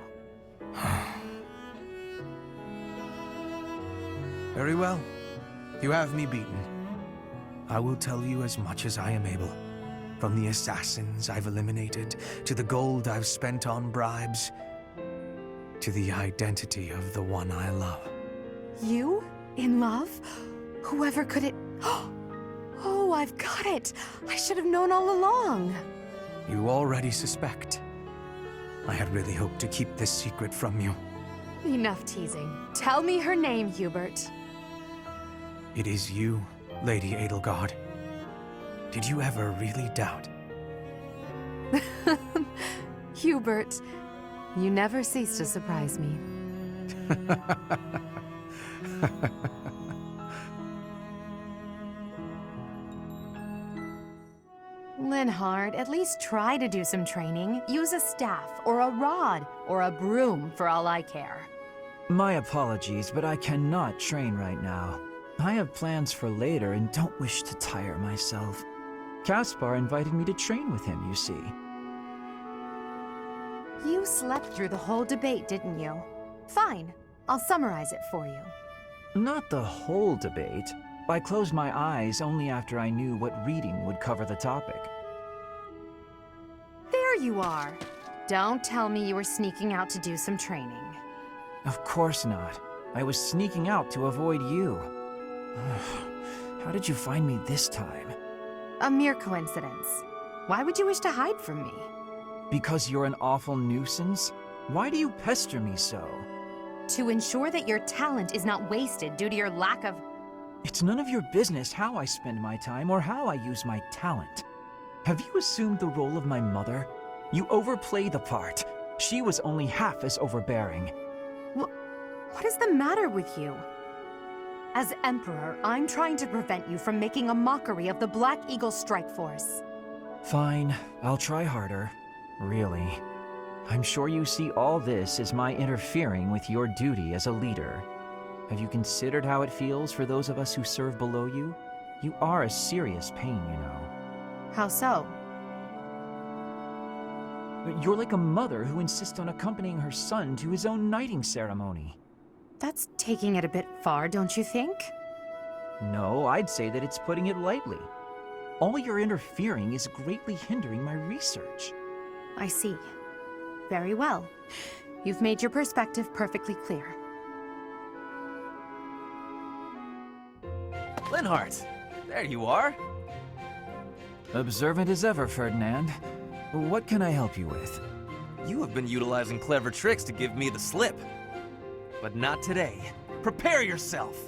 Very well. You have me beaten. I will tell you as much as I am able. From the assassins I've eliminated, to the gold I've spent on bribes, to the identity of the one I love. You? In love? Whoever could it... Oh, I've got it! I should have known all along! You already suspect. I had really hoped to keep this secret from you. Enough teasing. Tell me her name, Hubert. It is you, Lady Edelgard. Did you ever really doubt? Hubert, you never cease to surprise me. Linhard, at least try to do some training. Use a staff, or a rod, or a broom for all I care. My apologies, but I cannot train right now. I have plans for later and don't wish to tire myself. Caspar invited me to train with him, you see. You slept through the whole debate, didn't you? Fine, I'll summarize it for you. Not the whole debate. I closed my eyes only after I knew what reading would cover the topic. There you are. Don't tell me you were sneaking out to do some training. Of course not. I was sneaking out to avoid you. How did you find me this time? A mere coincidence. Why would you wish to hide from me? Because you're an awful nuisance? Why do you pester me so? To ensure that your talent is not wasted due to your lack of... It's none of your business how I spend my time or how I use my talent. Have you assumed the role of my mother? You overplay the part. She was only half as overbearing. What is the matter with you? As Emperor, I'm trying to prevent you from making a mockery of the Black Eagle Strike Force. Fine, I'll try harder. Really. I'm sure you see all this as my interfering with your duty as a leader. Have you considered how it feels for those of us who serve below you? You are a serious pain, you know. How so? You're like a mother who insists on accompanying her son to his own knighting ceremony. That's taking it a bit far, don't you think? No, I'd say that it's putting it lightly. All your interfering is greatly hindering my research. I see. Very well. You've made your perspective perfectly clear. Linhart, there you are. Observant as ever, Ferdinand. What can I help you with? You have been utilizing clever tricks to give me the slip. But not today. Prepare yourself.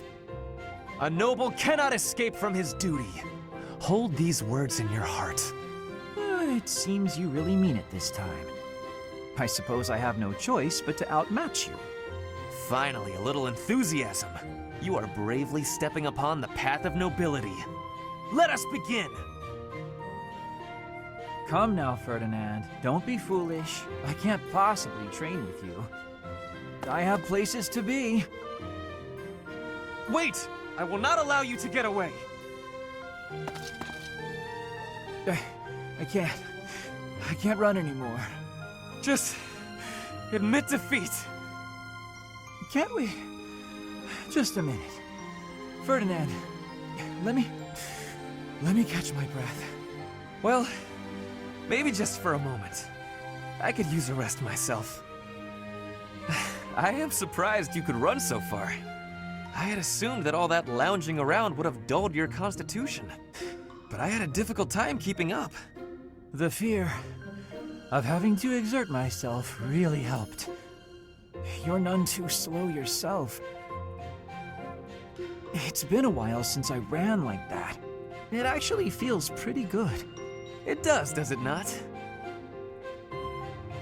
A noble cannot escape from his duty. Hold these words in your heart. It seems you really mean it this time. I suppose I have no choice but to outmatch you. Finally, a little enthusiasm. You are bravely stepping upon the path of nobility. Let us begin! Come now, Ferdinand. Don't be foolish. I can't possibly train with you. I have places to be. Wait! I will not allow you to get away! I can't run anymore. Just admit defeat. Can't we? Just a minute. Ferdinand, let me catch my breath. Well, maybe just for a moment. I could use a rest myself. I am surprised you could run so far. I had assumed that all that lounging around would have dulled your constitution. But I had a difficult time keeping up. The fear of having to exert myself really helped. You're none too slow yourself. It's been a while since I ran like that. It actually feels pretty good. It does it not?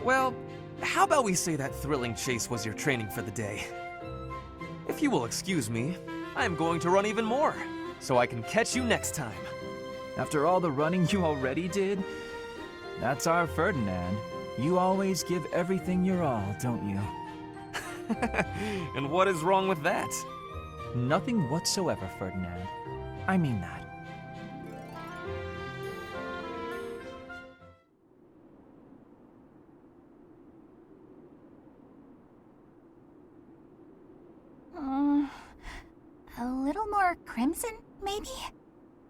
Well, how about we say that thrilling chase was your training for the day? If you will excuse me, I am going to run even more, so I can catch you next time. After all the running you already did? That's our Ferdinand. You always give everything your all, don't you? And what is wrong with that? Nothing whatsoever, Ferdinand. I mean that. A little more crimson, maybe?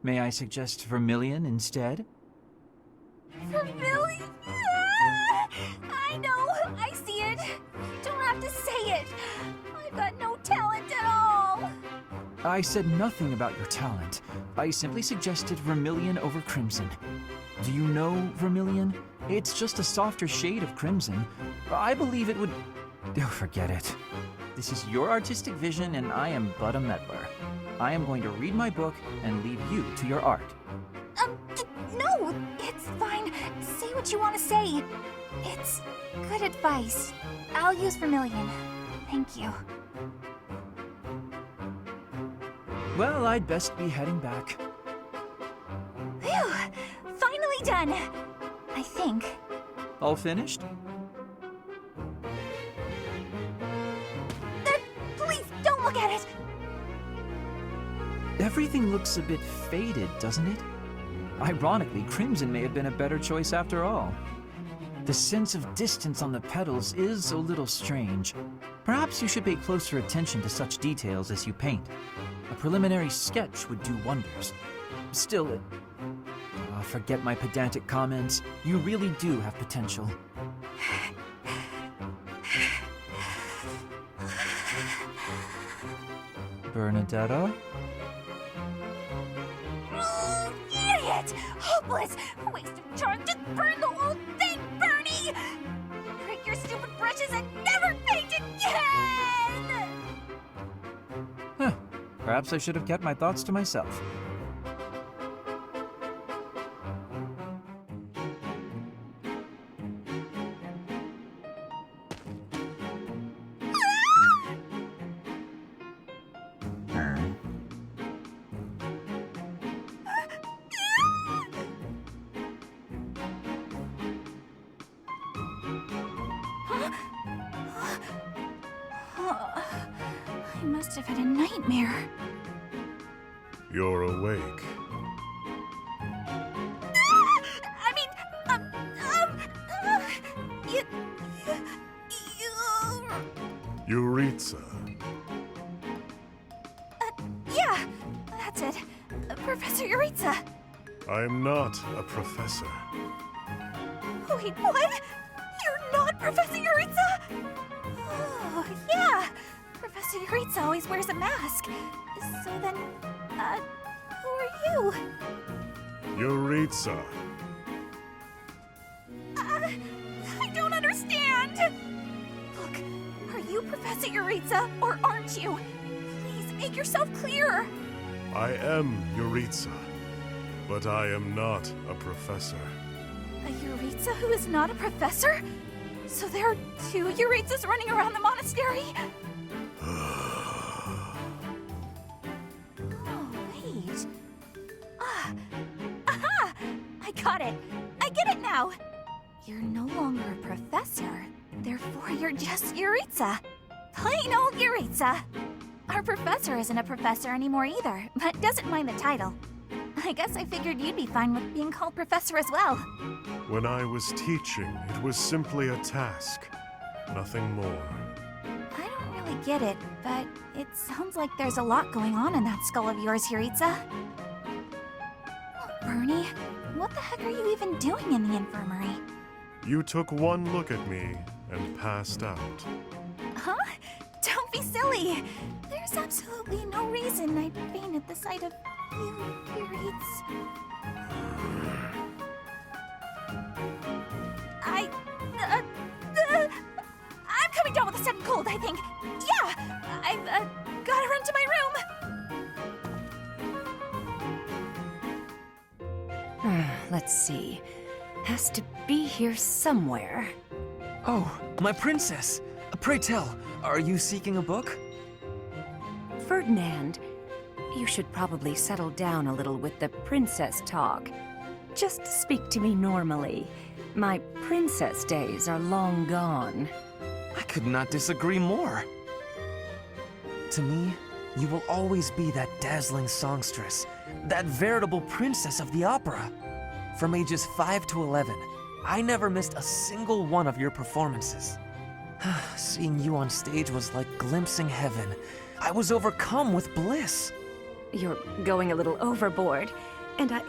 May I suggest vermilion instead? Vermilion? I know! I see it! You don't have to say it! I've got no talent at all! I said nothing about your talent. I simply suggested vermilion over crimson. Do you know vermilion? It's just a softer shade of crimson. I believe it would... Oh, forget it. This is your artistic vision and I am but a meddler. I am going to read my book and leave you to your art. what you want to say. It's good advice. I'll use Vermilion. Thank you. Well, I'd best be heading back. Phew! Finally done! I think. All finished? Please, don't look at it! Everything looks a bit faded, doesn't it? Ironically, crimson may have been a better choice after all. The sense of distance on the petals is a little strange. Perhaps you should pay closer attention to such details as you paint. A preliminary sketch would do wonders. Still, forget my pedantic comments. You really do have potential. Bernadetta? Idiot! Hopeless! Waste of charm! Just burn the whole thing, Bernie! Break your stupid brushes and never paint again! Huh. Perhaps I should have kept my thoughts to myself. I must have had a nightmare. You're awake. Euritza. Yeah, that's it. Professor Euritza. I am not a professor. Wait, what? You're not Professor Euritza? Oh, yeah. Professor Euritza always wears a mask. So then, who are you? Euritza. I don't understand. Look, are you Professor Euritza, or aren't you? Please make yourself clear. I am Euritza, but I am not a professor. A Euritza who is not a professor? So there are two Euritzas running around the monastery? Oh, wait. Aha! I got it. I get it now. You're no longer a professor. Therefore, you're just Euritza. Plain old Euritza. Our professor isn't a professor anymore either, but doesn't mind the title. I guess I figured you'd be fine with being called professor as well. When I was teaching, it was simply a task. Nothing more. I don't really get it, but it sounds like there's a lot going on in that skull of yours, Euritza. Bernie, what the heck are you even doing in the infirmary? You took one look at me and passed out. Huh? Don't be silly! There's absolutely no reason I'd faint at the sight of you, Euritza. I'm coming down with a sudden cold, I think. Yeah! I've gotta run to my room. Let's see. Has to be here somewhere. Oh, my princess! Pray tell, are you seeking a book? Ferdinand, you should probably settle down a little with the princess talk. Just speak to me normally. My princess days are long gone. I could not disagree more. To me, you will always be that dazzling songstress, that veritable princess of the opera. From ages 5 to 11, I never missed a single one of your performances. Seeing you on stage was like glimpsing heaven. I was overcome with bliss. You're going a little overboard, and I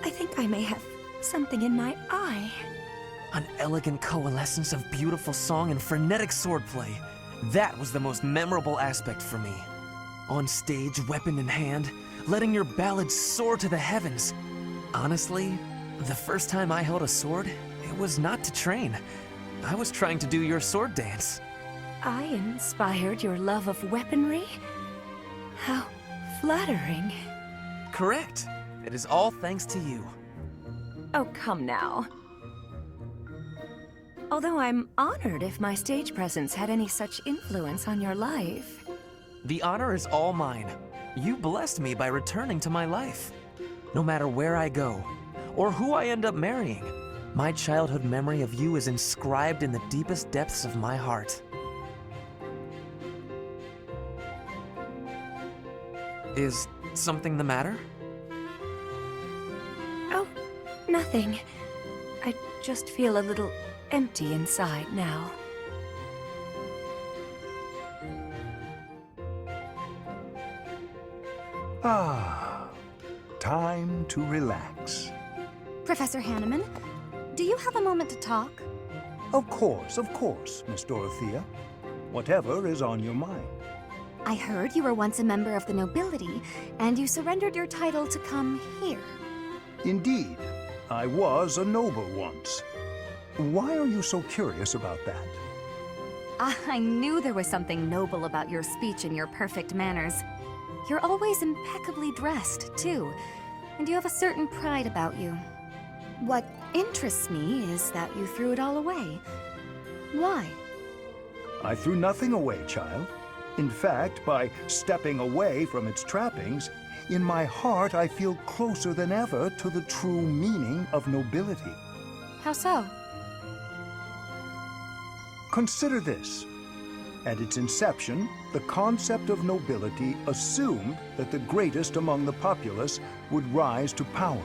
think I may have something in my eye. An elegant coalescence of beautiful song and frenetic swordplay. That was the most memorable aspect for me. On stage, weapon in hand, letting your ballads soar to the heavens. Honestly, the first time I held a sword, it was not to train. I was trying to do your sword dance. I inspired your love of weaponry? How flattering. Correct. It is all thanks to you. Oh, come now. Although I'm honored if my stage presence had any such influence on your life. The honor is all mine. You blessed me by returning to my life. No matter where I go, or who I end up marrying, my childhood memory of you is inscribed in the deepest depths of my heart. Is something the matter? Oh, nothing. I just feel a little empty inside now. Ah, time to relax. Professor Hanneman, do you have a moment to talk? Of course, Miss Dorothea. Whatever is on your mind. I heard you were once a member of the nobility, and you surrendered your title to come here. Indeed, I was a noble once. Why are you so curious about that? I knew there was something noble about your speech and your perfect manners. You're always impeccably dressed, too, and you have a certain pride about you. What interests me is that you threw it all away. Why? I threw nothing away, child. In fact, by stepping away from its trappings, in my heart I feel closer than ever to the true meaning of nobility. How so? Consider this. At its inception, the concept of nobility assumed that the greatest among the populace would rise to power.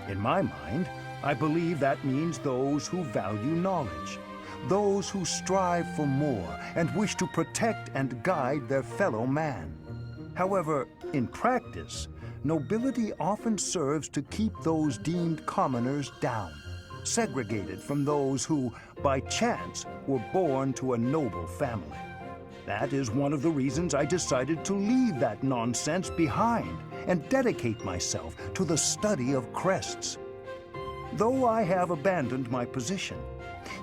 In my mind, I believe that means those who value knowledge, those who strive for more and wish to protect and guide their fellow man. However, in practice, nobility often serves to keep those deemed commoners down, segregated from those who, by chance, were born to a noble family. That is one of the reasons I decided to leave that nonsense behind and dedicate myself to the study of crests. Though I have abandoned my position,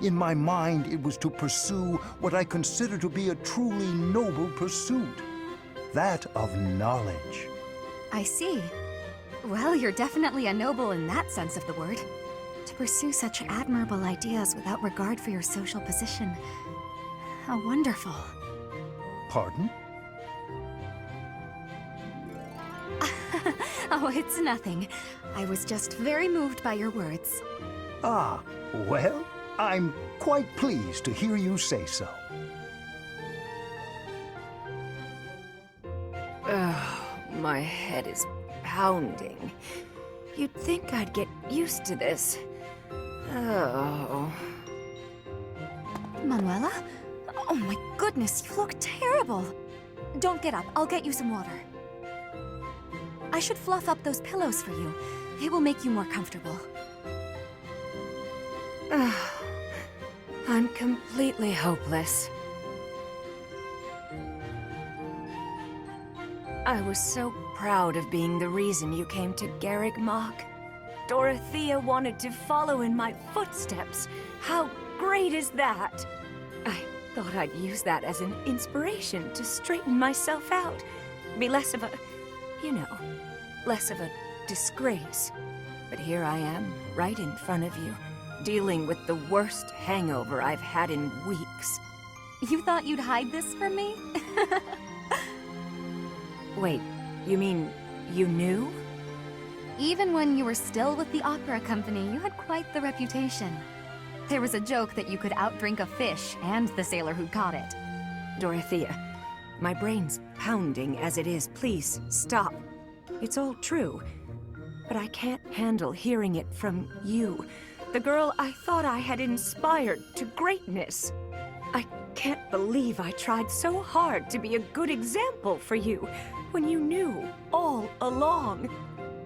in my mind it was to pursue what I consider to be a truly noble pursuit, that of knowledge. I see. Well, you're definitely a noble in that sense of the word. To pursue such admirable ideas without regard for your social position. How wonderful. Pardon? Oh, it's nothing. I was just very moved by your words. Ah, well, I'm quite pleased to hear you say so. My head is pounding. You'd think I'd get used to this. Oh. Manuela? Oh my goodness, you look terrible. Don't get up, I'll get you some water. I should fluff up those pillows for you. It will make you more comfortable. I'm completely hopeless. I was so proud of being the reason you came to Garreg Mach. Dorothea wanted to follow in my footsteps. How great is that? I thought I'd use that as an inspiration to straighten myself out. Be less of a, less of a disgrace. But here I am, right in front of you, dealing with the worst hangover I've had in weeks. You thought you'd hide this from me? Wait, you mean you knew? Even when you were still with the opera company, you had quite the reputation. There was a joke that you could outdrink a fish and the sailor who caught it. Dorothea, my brain's pounding as it is. Please, stop. It's all true. But I can't handle hearing it from you, the girl I thought I had inspired to greatness. I can't believe I tried so hard to be a good example for you when you knew all along.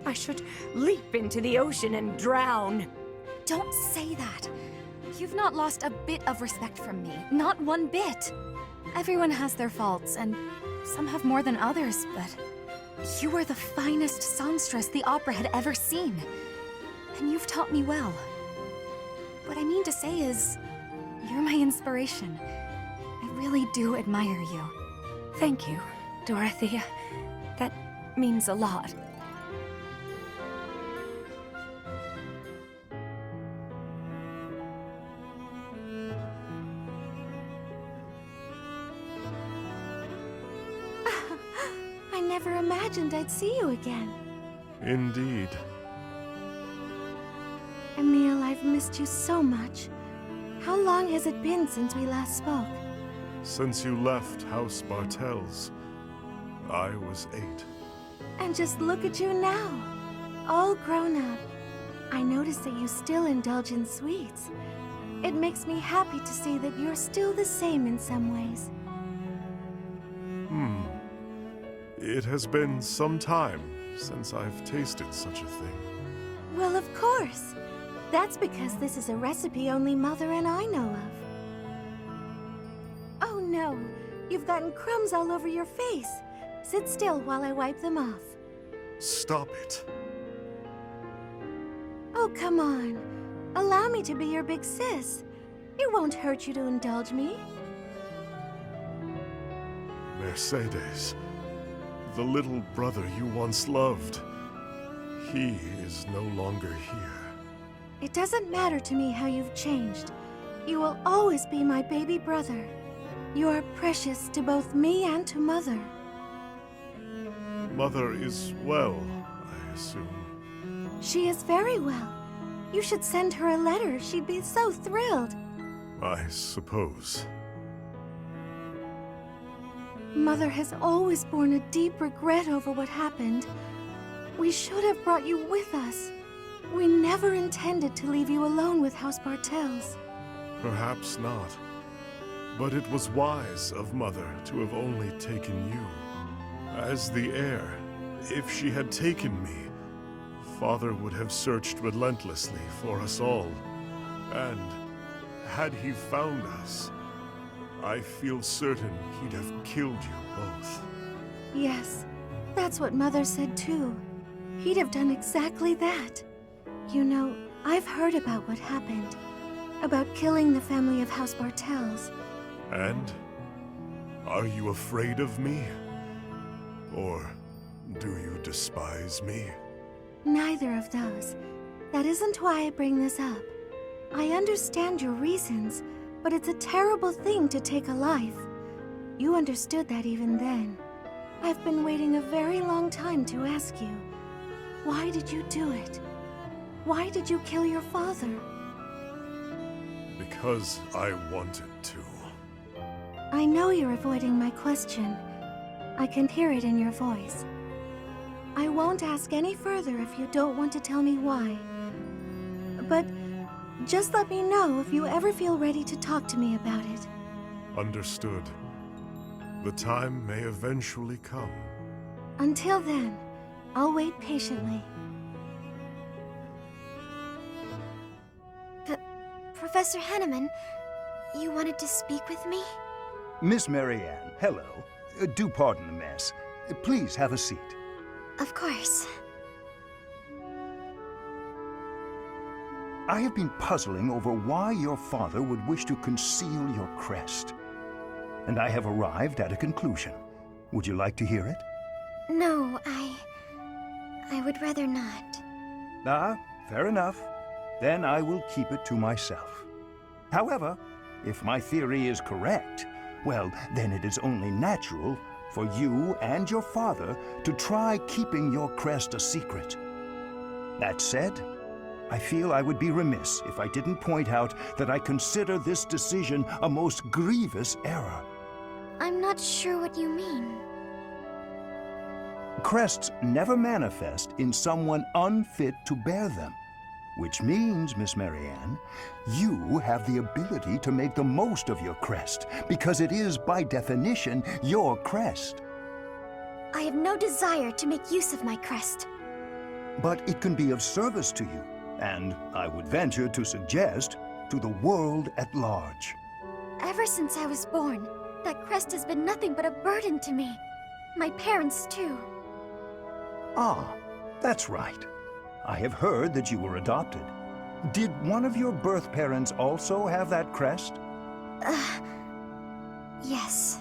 I should leap into the ocean and drown. Don't say that. You've not lost a bit of respect from me. Not one bit. Everyone has their faults, and some have more than others, but you were the finest songstress the opera had ever seen. And you've taught me well. What I mean to say is, you're my inspiration. I really do admire you. Thank you, Dorothea. That means a lot. never imagined I'd see you again. Indeed. Emil, I've missed you so much. How long has it been since we last spoke? Since you left House Bartels, I was 8. And just look at you now, all grown up. I notice that you still indulge in sweets. It makes me happy to see that you're still the same in some ways. It has been some time since I've tasted such a thing. Well, of course. That's because this is a recipe only Mother and I know of. Oh no, you've gotten crumbs all over your face. Sit still while I wipe them off. Stop it. Oh, come on. Allow me to be your big sis. It won't hurt you to indulge me. Mercedes, the little brother you once loved, he is no longer here. It doesn't matter to me how you've changed. You will always be my baby brother. You are precious to both me and to Mother. Mother is well, I assume. She is very well. You should send her a letter. She'd be so thrilled. I suppose. Mother has always borne a deep regret over what happened. We should have brought you with us. We never intended to leave you alone with House Bartels. Perhaps not. But it was wise of Mother to have only taken you. As the heir, if she had taken me, Father would have searched relentlessly for us all. And had he found us, I feel certain he'd have killed you both. Yes, that's what Mother said too. He'd have done exactly that. You know, I've heard about what happened. About killing the family of House Bartels. And? Are you afraid of me? Or do you despise me? Neither of those. That isn't why I bring this up. I understand your reasons, but it's a terrible thing to take a life. You understood that even then. I've been waiting a very long time to ask you. Why did you do it? Why did you kill your father? Because I wanted to. I know you're avoiding my question. I can hear it in your voice. I won't ask any further if you don't want to tell me why. But just let me know if you ever feel ready to talk to me about it. Understood. The time may eventually come. Until then, I'll wait patiently. Professor Henneman, you wanted to speak with me? Miss Marianne, hello. Do pardon the mess. Please have a seat. Of course. I have been puzzling over why your father would wish to conceal your crest. And I have arrived at a conclusion. Would you like to hear it? No, I would rather not. Fair enough. Then I will keep it to myself. However, if my theory is correct, well, then it is only natural for you and your father to try keeping your crest a secret. That said, I feel I would be remiss if I didn't point out that I consider this decision a most grievous error. I'm not sure what you mean. Crests never manifest in someone unfit to bear them. Which means, Miss Marianne, you have the ability to make the most of your crest, because it is, by definition, your crest. I have no desire to make use of my crest. But it can be of service to you, and I would venture to suggest, to the world at large. Ever since I was born, that crest has been nothing but a burden to me. My parents, too. Ah, that's right. I have heard that you were adopted. Did one of your birth parents also have that crest? Yes.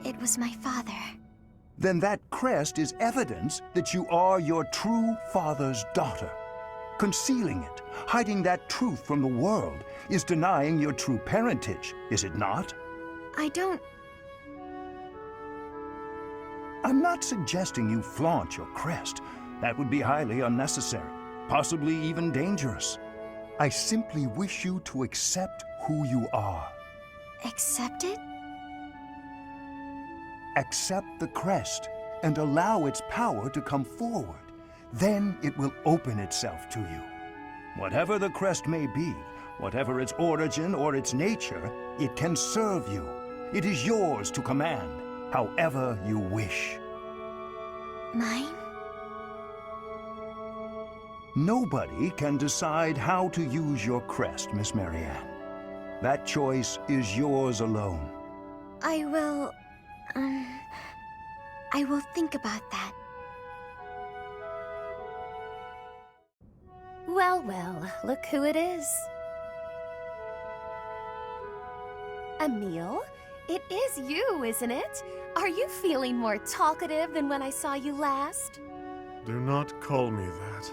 It was my father. Then that crest is evidence that you are your true father's daughter. Concealing it, hiding that truth from the world, is denying your true parentage, is it not? I don't... I'm not suggesting you flaunt your crest. That would be highly unnecessary, possibly even dangerous. I simply wish you to accept who you are. Accept it? Accept the crest and allow its power to come forward. Then it will open itself to you. Whatever the crest may be, whatever its origin or its nature, it can serve you. It is yours to command, however you wish. Mine? Nobody can decide how to use your crest, Miss Marianne. That choice is yours alone. I will think about that. Well, well, look who it is. Emil, it is you, isn't it? Are you feeling more talkative than when I saw you last? Do not call me that.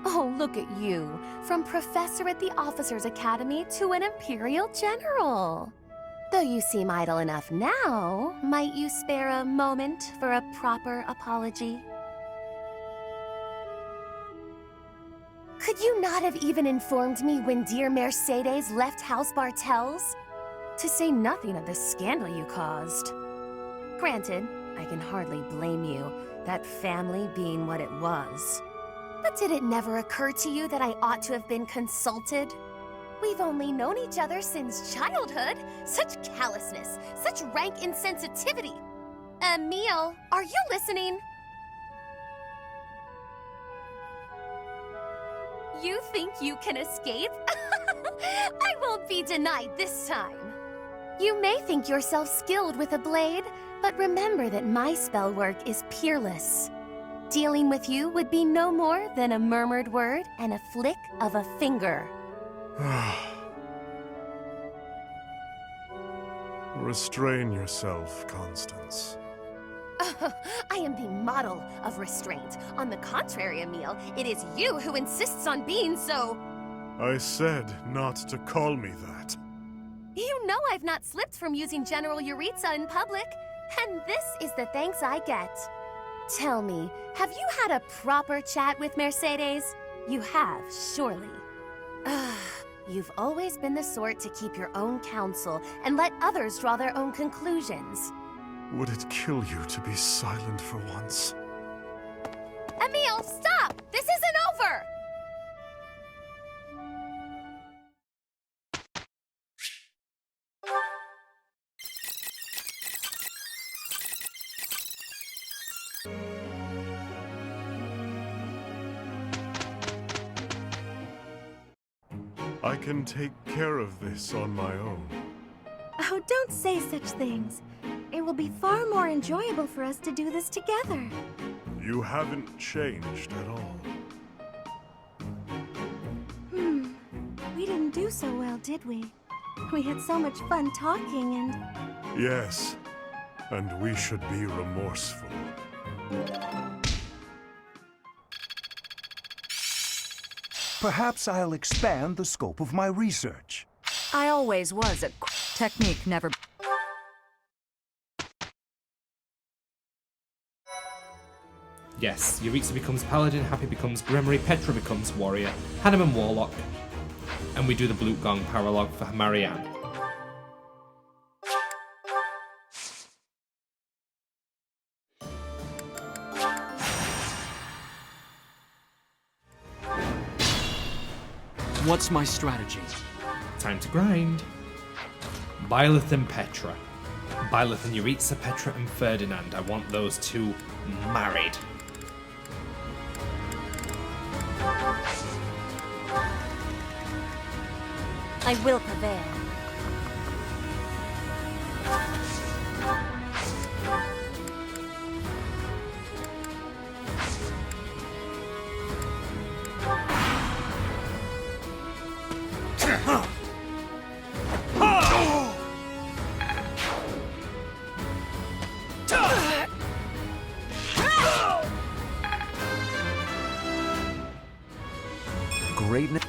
Oh, look at you. From professor at the Officers' Academy to an Imperial General. Though you seem idle enough now, might you spare a moment for a proper apology? Could you not have even informed me when dear Mercedes left House Bartels? To say nothing of the scandal you caused. Granted, I can hardly blame you, that family being what it was. But did it never occur to you that I ought to have been consulted? We've only known each other since childhood. Such callousness, such rank insensitivity. Emil, are you listening? You think you can escape? I won't be denied this time. You may think yourself skilled with a blade, but remember that my spell work is peerless. Dealing with you would be no more than a murmured word and a flick of a finger. Restrain yourself, Constance. I am the model of restraint. On the contrary, Emil, it is you who insists on being so... I said not to call me that. You know I've not slipped from using General Yuritsa in public, and this is the thanks I get. Tell me, have you had a proper chat with Mercedes? You have, surely. You've always been the sort to keep your own counsel and let others draw their own conclusions. Would it kill you to be silent for once? Emil, stop! This isn't over! I can take care of this on my own. Oh, don't say such things. It will be far more enjoyable for us to do this together. You haven't changed at all. We didn't do so well, did we? We had so much fun talking and... Yes, and we should be remorseful. Perhaps I'll expand the scope of my research. I always was a... Technique never... Yes, Yuritsa becomes Paladin, Happy becomes Grimory, Petra becomes Warrior, Hanneman Warlock, and we do the Blute Gong Paralog for Marianne. What's my strategy? Time to grind. Byleth and Petra. Byleth and Yuritsa, Petra and Ferdinand. I want those two married. I will prevail. Greatness.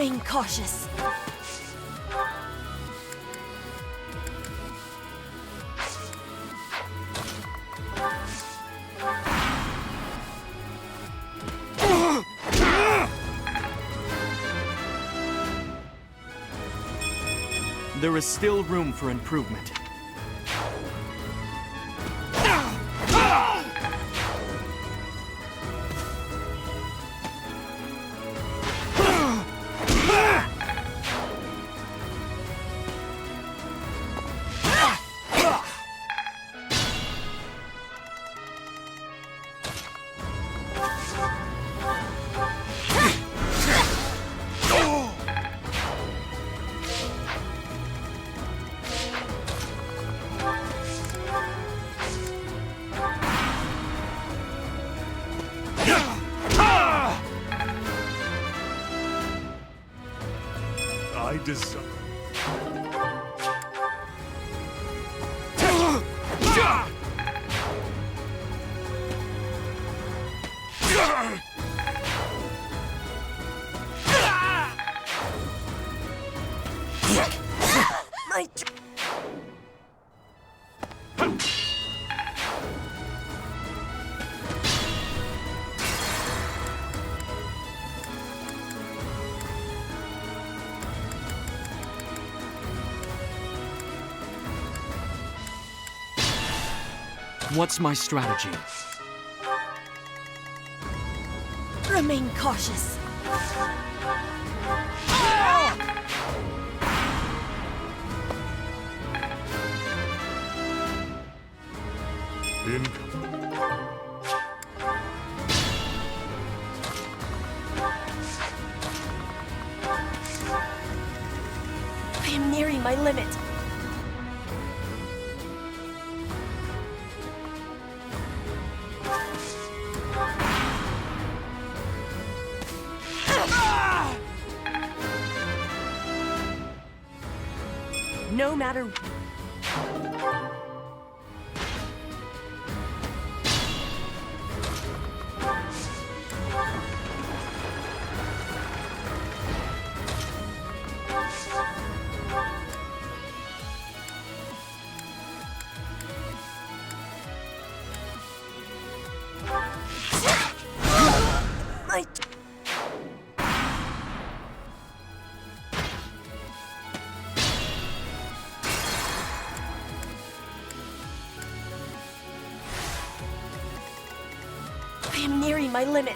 Remain cautious. There is still room for improvement. I desire. My... What's my strategy? Remain cautious. I am nearing my limit. No matter... My... I am nearing my limit.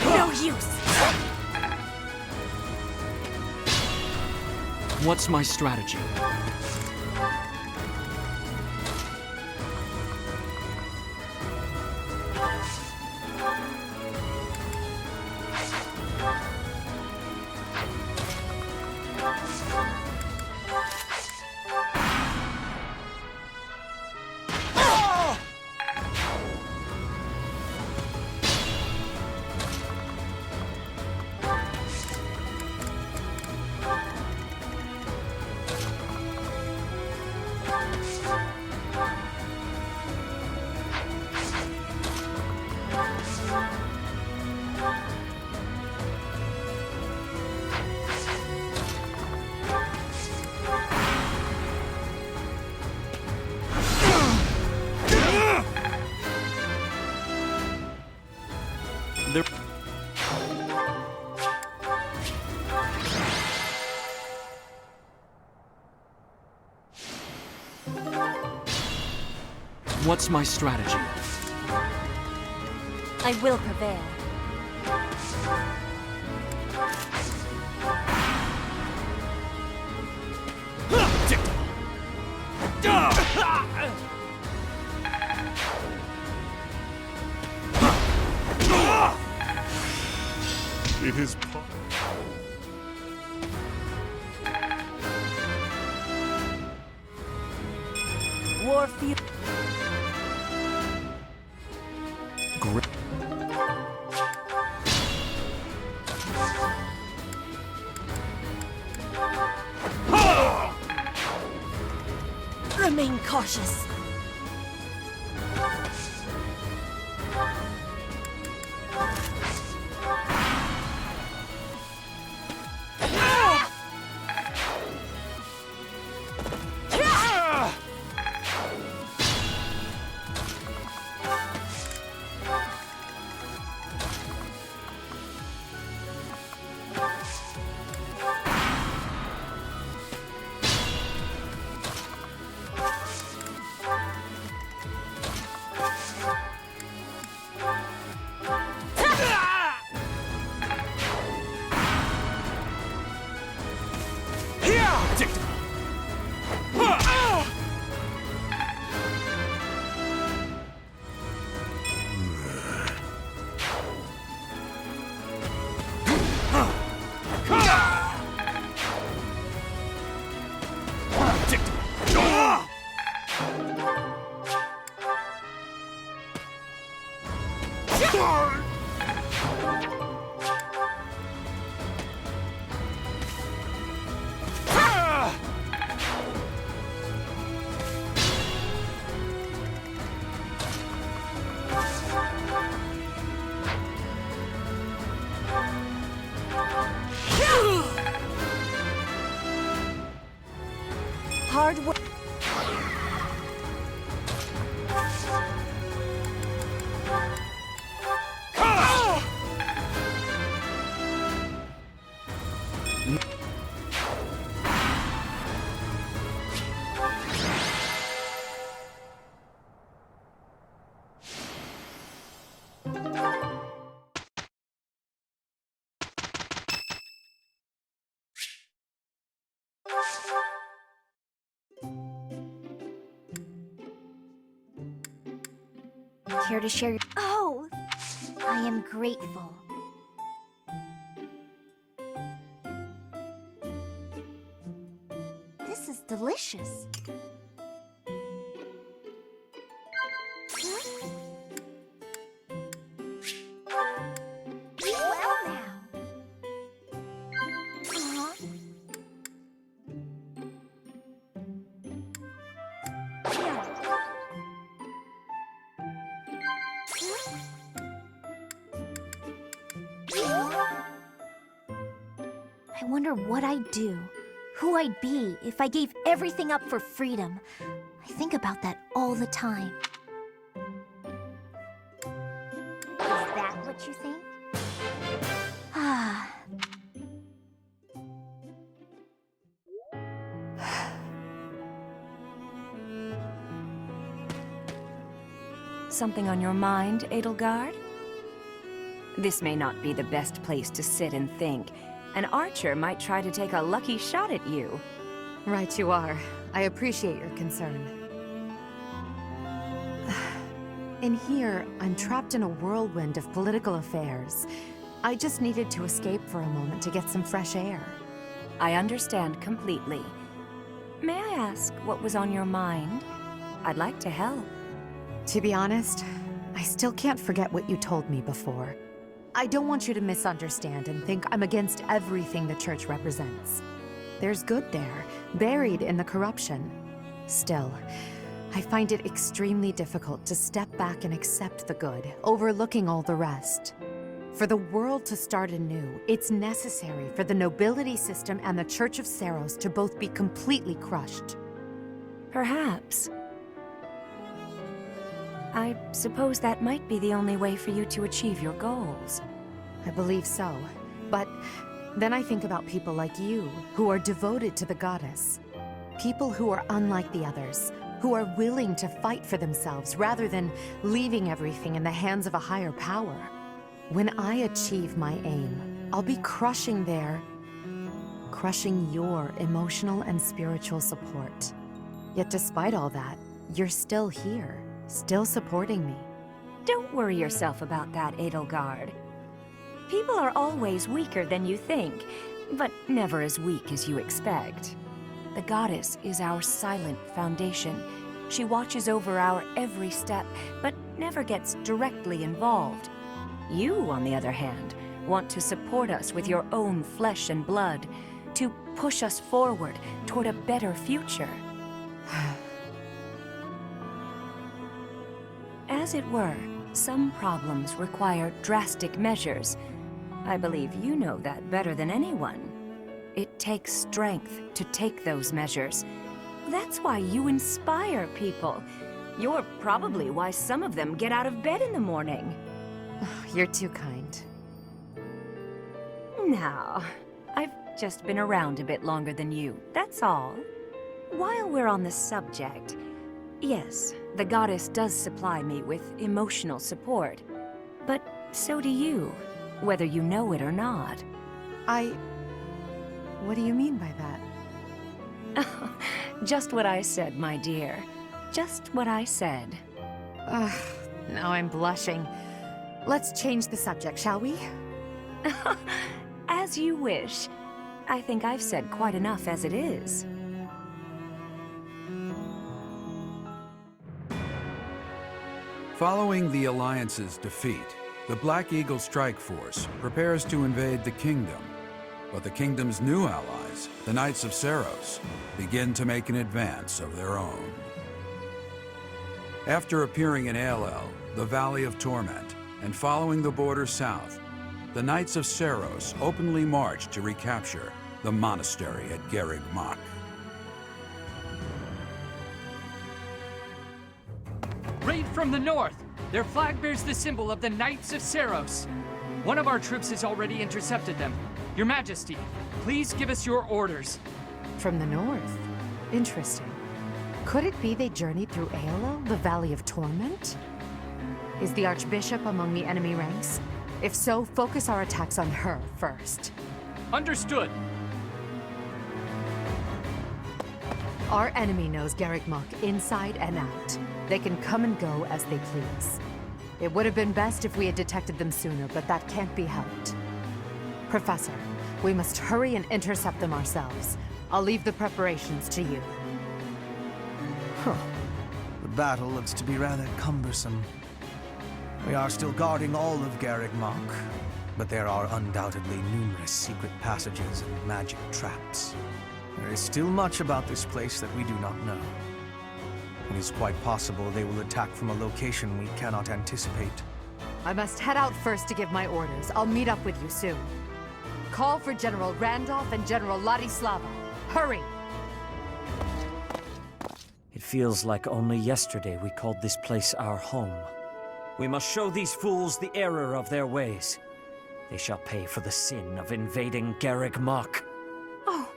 No use. What's my strategy? There... What's my strategy? I will prevail. It is Warfield. Remain cautious. Hard work. Care to share your— Oh! I am grateful. This is delicious. Well now. I wonder what I'd do, who I'd be if I gave everything up for freedom. I think about that all the time. Is that what you think? Ah. Something on your mind, Edelgard? This may not be the best place to sit and think. An archer might try to take a lucky shot at you. Right you are. I appreciate your concern. In here, I'm trapped in a whirlwind of political affairs. I just needed to escape for a moment to get some fresh air. I understand completely. May I ask what was on your mind? I'd like to help. To be honest, I still can't forget what you told me before. I don't want you to misunderstand and think I'm against everything the Church represents. There's good there, buried in the corruption. Still, I find it extremely difficult to step back and accept the good, overlooking all the rest. For the world to start anew, it's necessary for the nobility system and the Church of Seiros to both be completely crushed. Perhaps. I suppose that might be the only way for you to achieve your goals. I believe so. But then I think about people like you, who are devoted to the goddess. People who are unlike the others, who are willing to fight for themselves rather than leaving everything in the hands of a higher power. When I achieve my aim, I'll be crushing your emotional and spiritual support. Yet despite all that, you're still here. Still supporting me. Don't worry yourself about that, Edelgard. People are always weaker than you think, but never as weak as you expect. The goddess is our silent foundation. She watches over our every step, but never gets directly involved. You, on the other hand, want to support us with your own flesh and blood, to push us forward toward a better future. As it were, some problems require drastic measures. I believe you know that better than anyone. It takes strength to take those measures. That's why you inspire people. You're probably why some of them get out of bed in the morning. You're too kind. Now, I've just been around a bit longer than you, that's all. While we're on the subject, yes, the goddess does supply me with emotional support. But so do you, whether you know it or not. What do you mean by that? Just what I said, my dear. Just what I said. Now I'm blushing. Let's change the subject, shall we? As you wish. I think I've said quite enough as it is. Following the Alliance's defeat, the Black Eagle Strike Force prepares to invade the Kingdom. But the Kingdom's new allies, the Knights of Seiros, begin to make an advance of their own. After appearing in Aelel, the Valley of Torment, and following the border south, the Knights of Seiros openly march to recapture the monastery at Garreg Mach. Raid from the north! Their flag bears the symbol of the Knights of Seiros. One of our troops has already intercepted them. Your Majesty, please give us your orders. From the north? Interesting. Could it be they journeyed through Aelel, the Valley of Torment? Is the Archbishop among the enemy ranks? If so, focus our attacks on her first. Understood. Our enemy knows Garreg Mach inside and out. They can come and go as they please. It would have been best if we had detected them sooner, but that can't be helped. Professor, we must hurry and intercept them ourselves. I'll leave the preparations to you. Huh. The battle looks to be rather cumbersome. We are still guarding all of Garreg Mach, but there are undoubtedly numerous secret passages and magic traps. There is still much about this place that we do not know. It is quite possible they will attack from a location we cannot anticipate. I must head out first to give my orders. I'll meet up with you soon. Call for General Randolph and General Ladislava. Hurry! It feels like only yesterday we called this place our home. We must show these fools the error of their ways. They shall pay for the sin of invading Garreg Mach. Oh,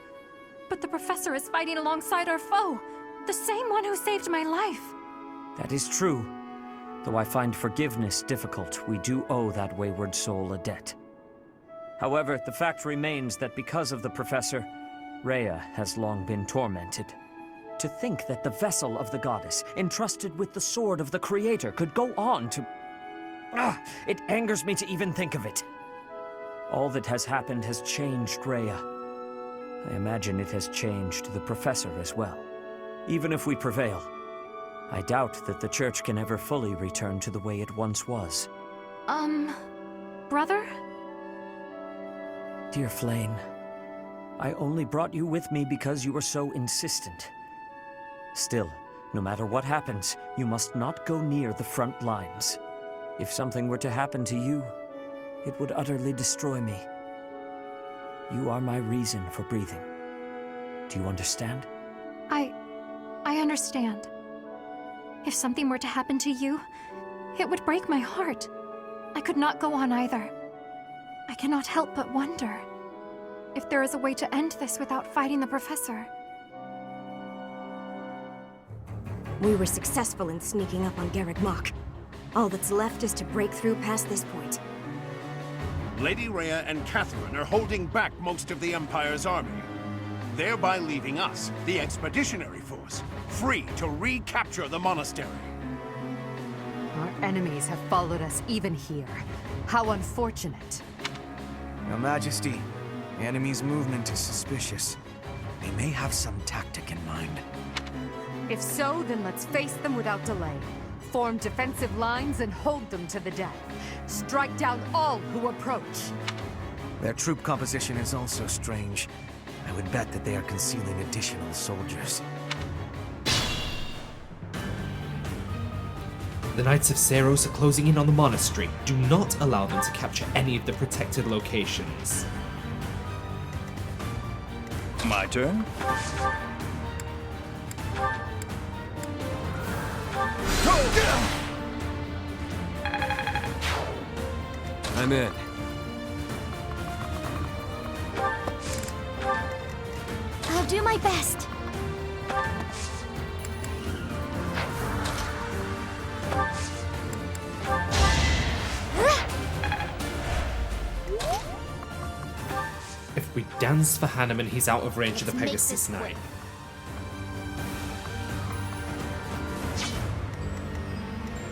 but the professor is fighting alongside our foe. The same one who saved my life. That is true. Though I find forgiveness difficult, we do owe that wayward soul a debt. However, the fact remains that because of the professor, Rhea has long been tormented. To think that the vessel of the goddess, entrusted with the sword of the Creator, could go on to... it angers me to even think of it. All that has happened has changed Rhea. I imagine it has changed the professor as well. Even if we prevail, I doubt that the Church can ever fully return to the way it once was. Brother? Dear Flame, I only brought you with me because you were so insistent. Still, no matter what happens, you must not go near the front lines. If something were to happen to you, it would utterly destroy me. You are my reason for breathing. Do you understand? I understand. If something were to happen to you, it would break my heart. I could not go on either. I cannot help but wonder if there is a way to end this without fighting the professor. We were successful in sneaking up on Garreg Mach. All that's left is to break through past this point. Lady Rhea and Catherine are holding back most of the Empire's army, thereby leaving us, the Expeditionary Force, free to recapture the monastery. Our enemies have followed us even here. How unfortunate. Your Majesty, the enemy's movement is suspicious. They may have some tactic in mind. If so, then let's face them without delay. Form defensive lines and hold them to the death. Strike down all who approach. Their troop composition is also strange. I would bet that they are concealing additional soldiers. The Knights of Seros are closing in on the monastery. Do not allow them to capture any of the protected locations. My turn? I'm in. I'll do my best. If we dance for Hanneman, he's out of range of the Pegasus Knight.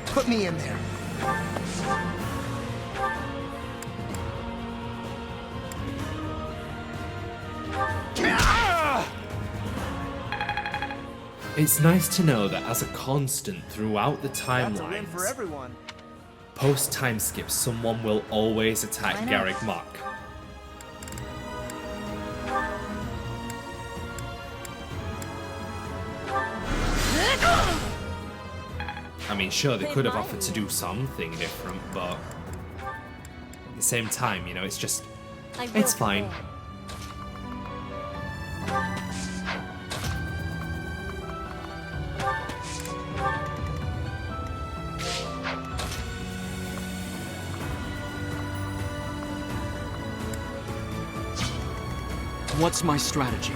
Put me in there. It's nice to know that as a constant throughout the timelines, post time skip, someone will always attack Garrick Mach. I mean, sure, they could have offered to do something different, but at the same time, you know, it's just, it's fine. What's my strategy?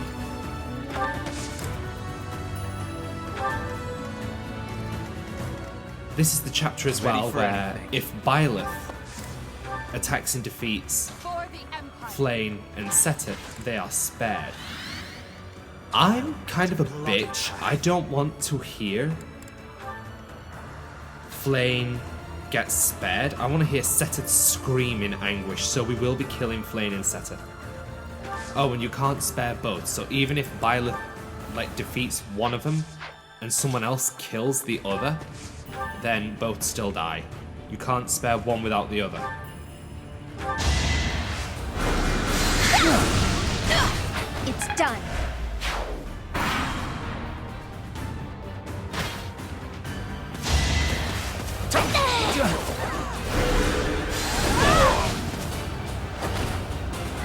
This is the chapter as well where if Byleth attacks and defeats Flayn and Seteth, they are spared. I'm kind of a bitch. I don't want to hear Flayn get spared. I want to hear Seteth scream in anguish, so we will be killing Flayn and Seteth. Oh, and you can't spare both, so even if Byleth defeats one of them and someone else kills the other, then both still die. You can't spare one without the other. It's done.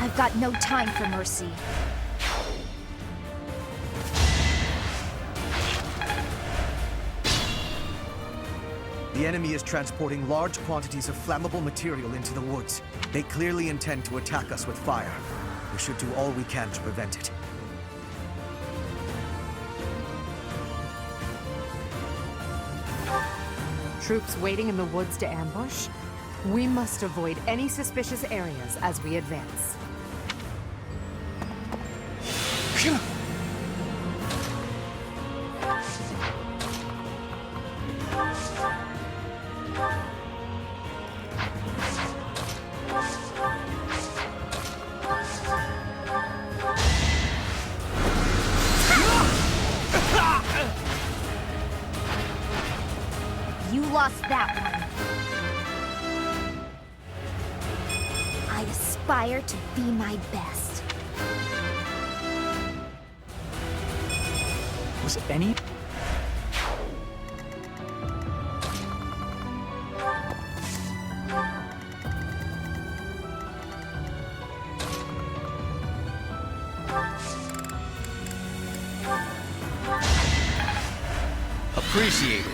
I've got no time for mercy. The enemy is transporting large quantities of flammable material into the woods. They clearly intend to attack us with fire. We should do all we can to prevent it. Troops waiting in the woods to ambush? We must avoid any suspicious areas as we advance. You lost that one. I aspire to be my best. Was any... Appreciated.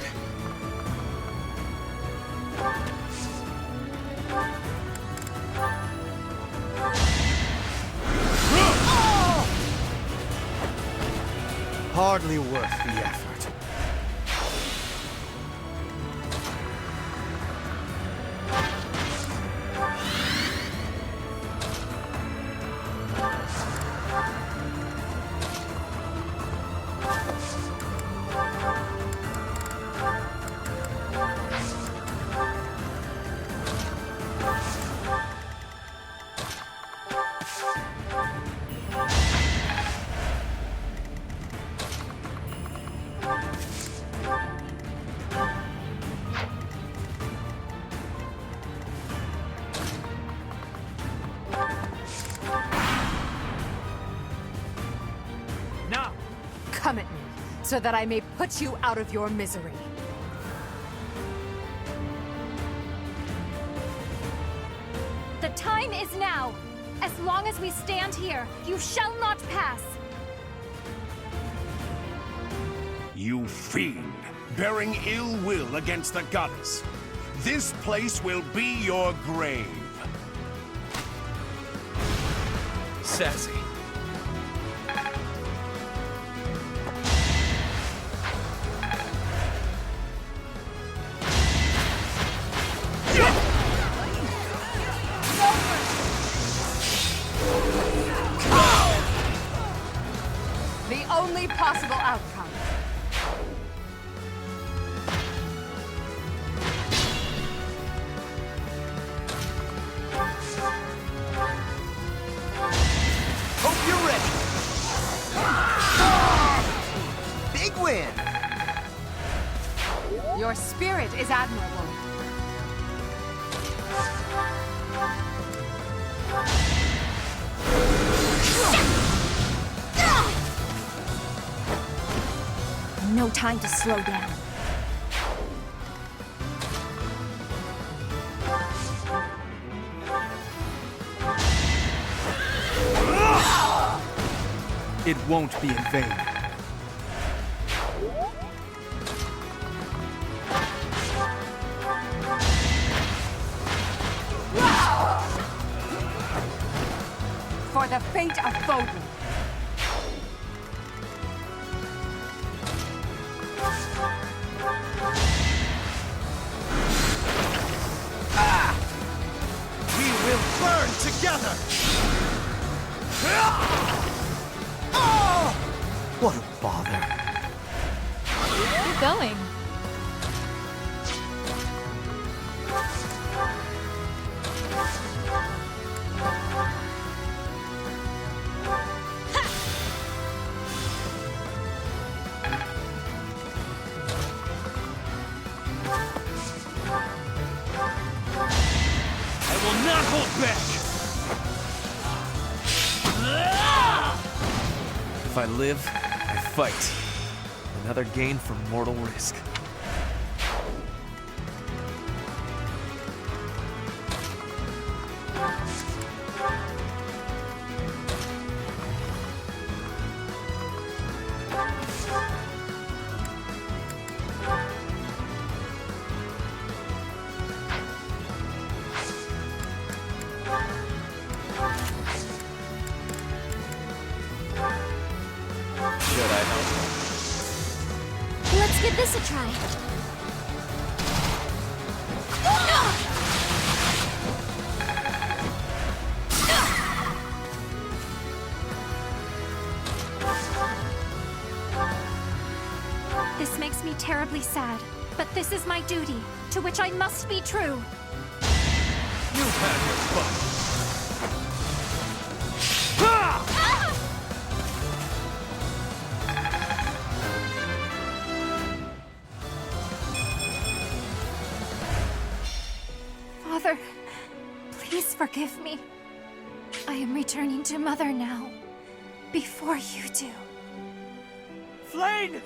Hardly worth the effort. Come at me, so that I may put you out of your misery. time is now! As long as we stand here, you shall not pass! You fiend, bearing ill will against the goddess. This place will be your grave. Sassy. The only possible outcome. Hope you're ready. Big win. Your spirit is admirable. No time to slow down. It won't be in vain. For the fate of Fódlan. We will burn together! What a bother. Keep going. I will not hold back! If I live, I fight. Another gain for mortal risk. Should I help? Let's give this a try. This makes me terribly sad, but this is my duty, to which I must be true. You've had your fun. Father, please forgive me. I am returning to Mother now, before you do. Flane!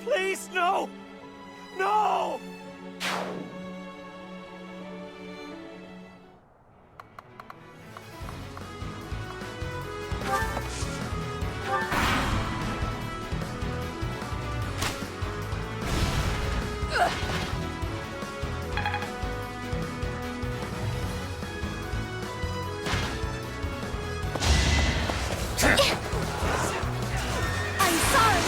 Please, no! No! I'm sorry.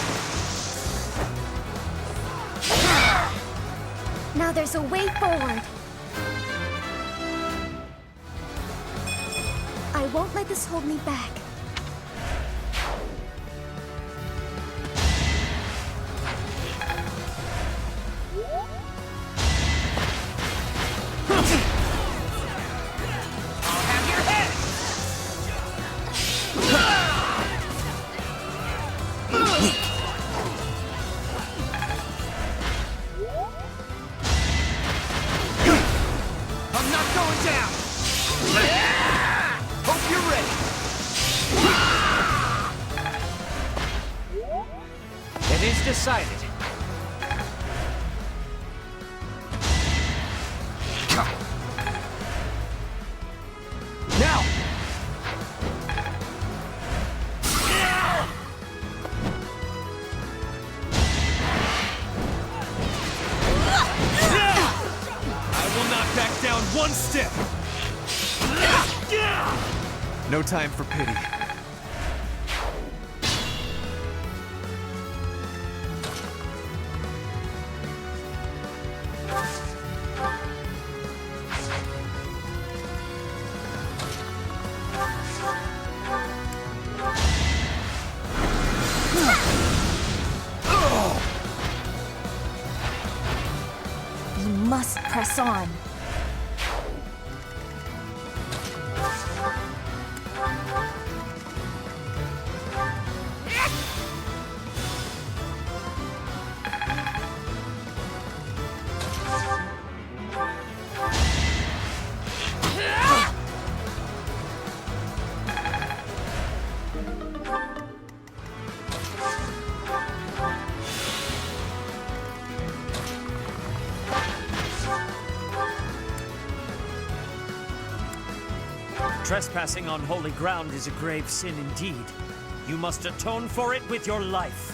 Now there's a way forward. I won't let this hold me back. I'm not going down! Hope you're ready! It is decided. back down one step! No time for pity. We must press on. Trespassing on holy ground is a grave sin indeed. You must atone for it with your life.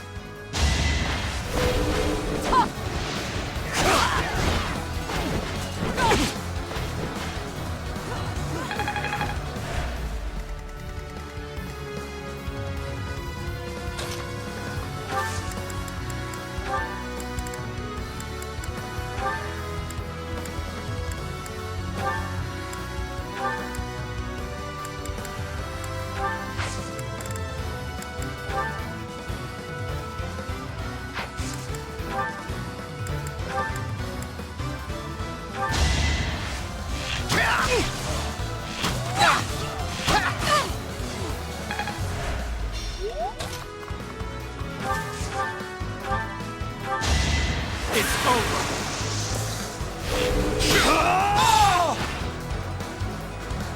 It's over!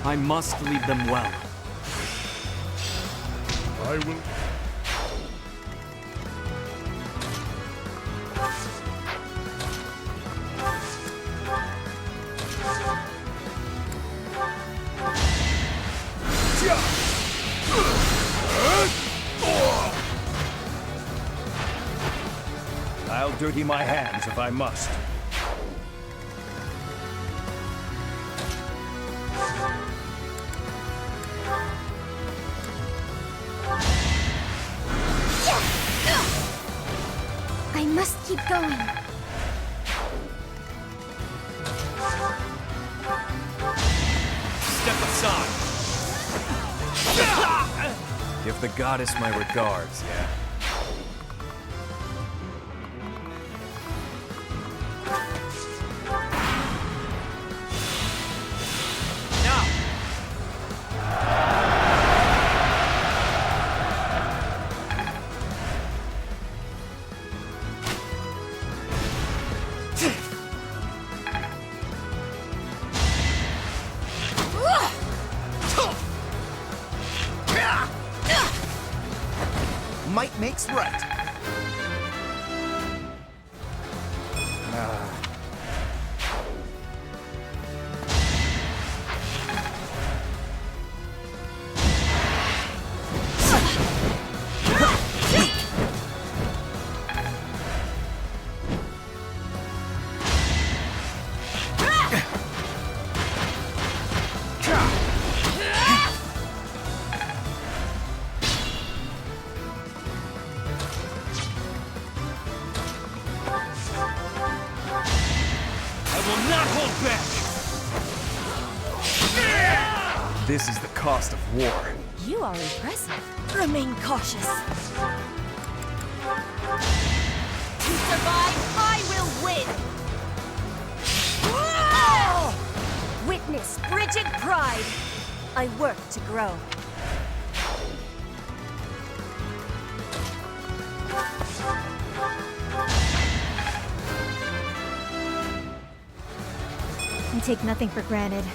I must lead them well. I will... I'll dirty my hands if I must. I must keep going. Step aside! Give the goddess my regards, yeah? Might makes right. This is the cost of war. You are impressive. Remain cautious. To survive, I will win! Witness Bridget pride. I work to grow. I take nothing for granted.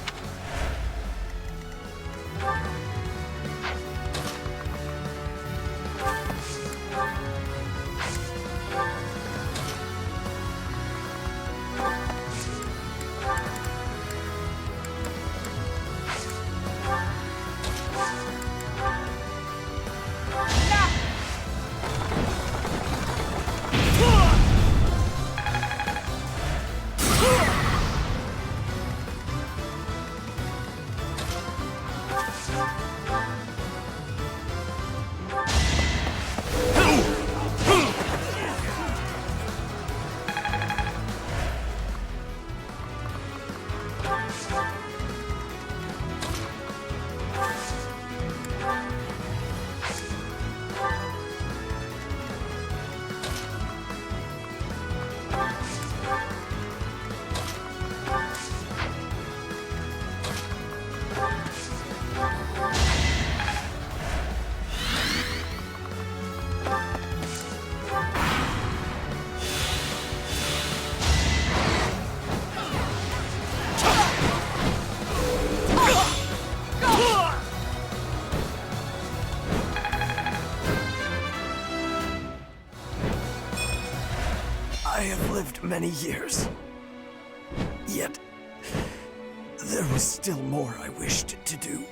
I have lived many years. Yet, there was still more I wished to do.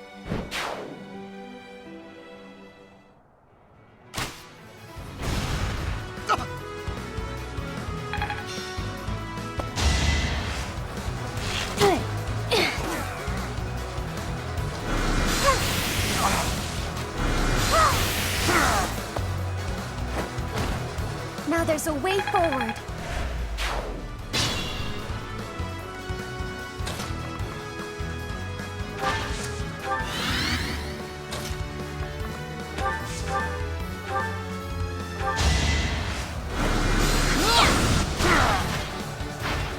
Now there's a way forward.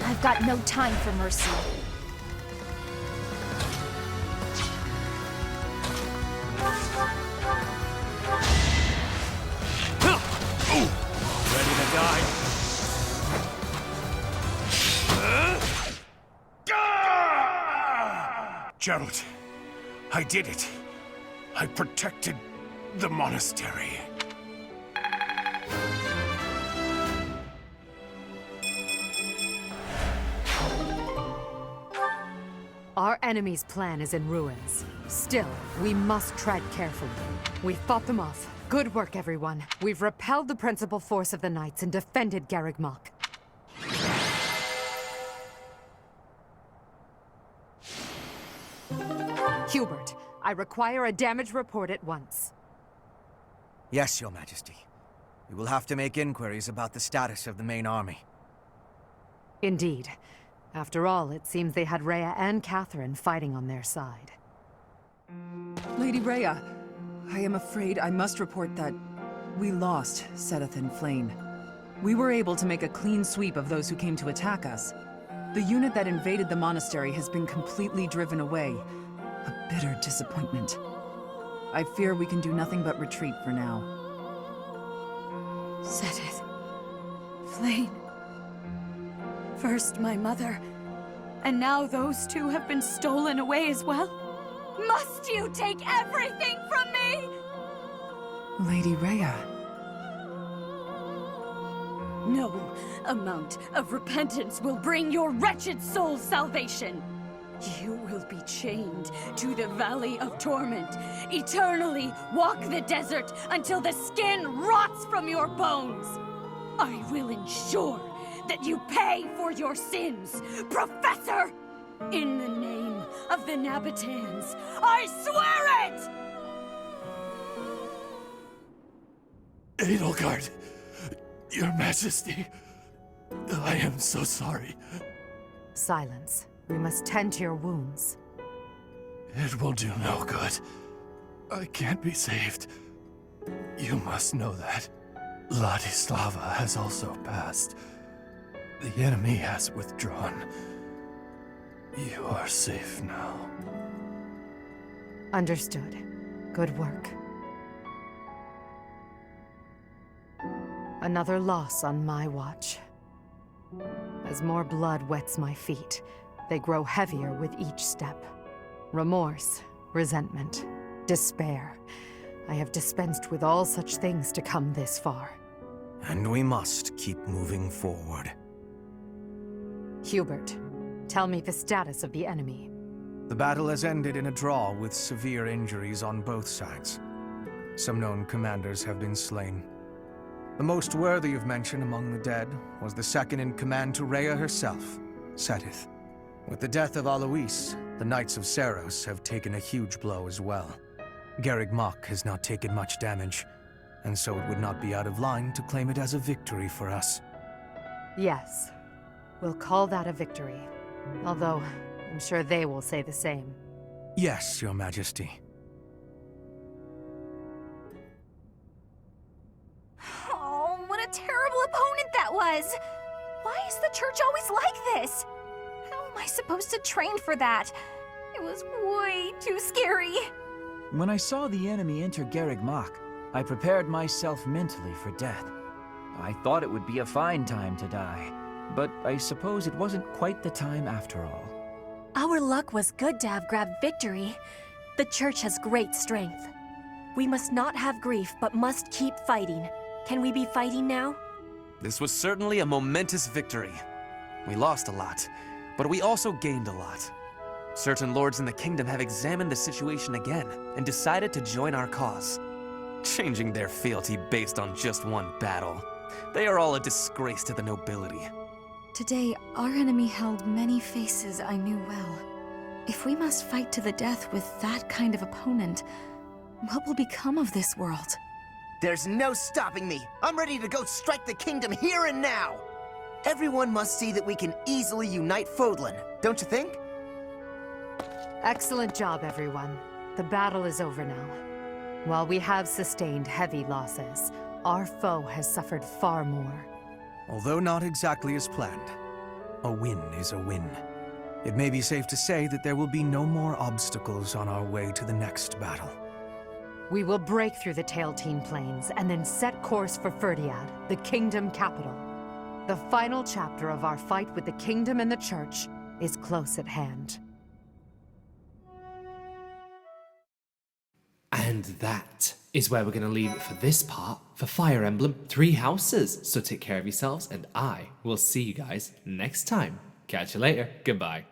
I've got no time for mercy. Ready to die? Gerald, I did it. I protected the monastery. Our enemy's plan is in ruins. Still, we must tread carefully. We fought them off. Good work, everyone. We've repelled the principal force of the Knights and defended Garreg Mach. Hubert, I require a damage report at once. Yes, Your Majesty. We will have to make inquiries about the status of the main army. Indeed. After all, it seems they had Rhea and Catherine fighting on their side. Lady Rhea, I am afraid I must report that we lost Seteth and Flame. We were able to make a clean sweep of those who came to attack us. The unit that invaded the monastery has been completely driven away. A bitter disappointment. I fear we can do nothing but retreat for now. Seteth. Flame. First my mother, and now those two have been stolen away as well? Must you take everything from me? Lady Rhea. No amount of repentance will bring your wretched soul salvation. You will be chained to the Valley of Torment, eternally walk the desert until the skin rots from your bones. I will ensure that you pay for your sins, Professor! In the name of the Nabitans, I swear it! Edelgard, Your Majesty, I am so sorry. Silence. We must tend to your wounds. It will do no good. I can't be saved. You must know that. Ladislava has also passed. The enemy has withdrawn. You are safe now. Understood. Good work. Another loss on my watch. As more blood wets my feet, they grow heavier with each step. Remorse, resentment, despair. I have dispensed with all such things to come this far. And we must keep moving forward. Hubert, tell me the status of the enemy. The battle has ended in a draw with severe injuries on both sides. Some known commanders have been slain. The most worthy of mention among the dead was the second-in-command to Rhea herself, Seteth. With the death of Alois, the Knights of Seiros have taken a huge blow as well. Garreg Mach has not taken much damage, and so it would not be out of line to claim it as a victory for us. Yes. We'll call that a victory. Although, I'm sure they will say the same. Yes, Your Majesty. Oh, what a terrible opponent that was! Why is the church always like this? How am I supposed to train for that? It was way too scary. When I saw the enemy enter Garreg Mach, I prepared myself mentally for death. I thought it would be a fine time to die, but I suppose it wasn't quite the time after all. Our luck was good to have grabbed victory. The church has great strength. We must not have grief, but must keep fighting. Can we be fighting now? This was certainly a momentous victory. We lost a lot, but we also gained a lot. Certain lords in the kingdom have examined the situation again and decided to join our cause, changing their fealty based on just one battle. They are all a disgrace to the nobility. Today, our enemy held many faces I knew well. If we must fight to the death with that kind of opponent, what will become of this world? There's no stopping me. I'm ready to go strike the kingdom here and now. Everyone must see that we can easily unite Fódlan, don't you think? Excellent job, everyone. The battle is over now. While we have sustained heavy losses, our foe has suffered far more. Although not exactly as planned, a win is a win. It may be safe to say that there will be no more obstacles on our way to the next battle. We will break through the Tailtean Plains and then set course for Fyrdiad, the kingdom capital. The final chapter of our fight with the kingdom and the church is close at hand. And that is where we're going to leave it for this part for Fire Emblem Three Houses. So take care of yourselves, and I will see you guys next time. Catch you later. Goodbye.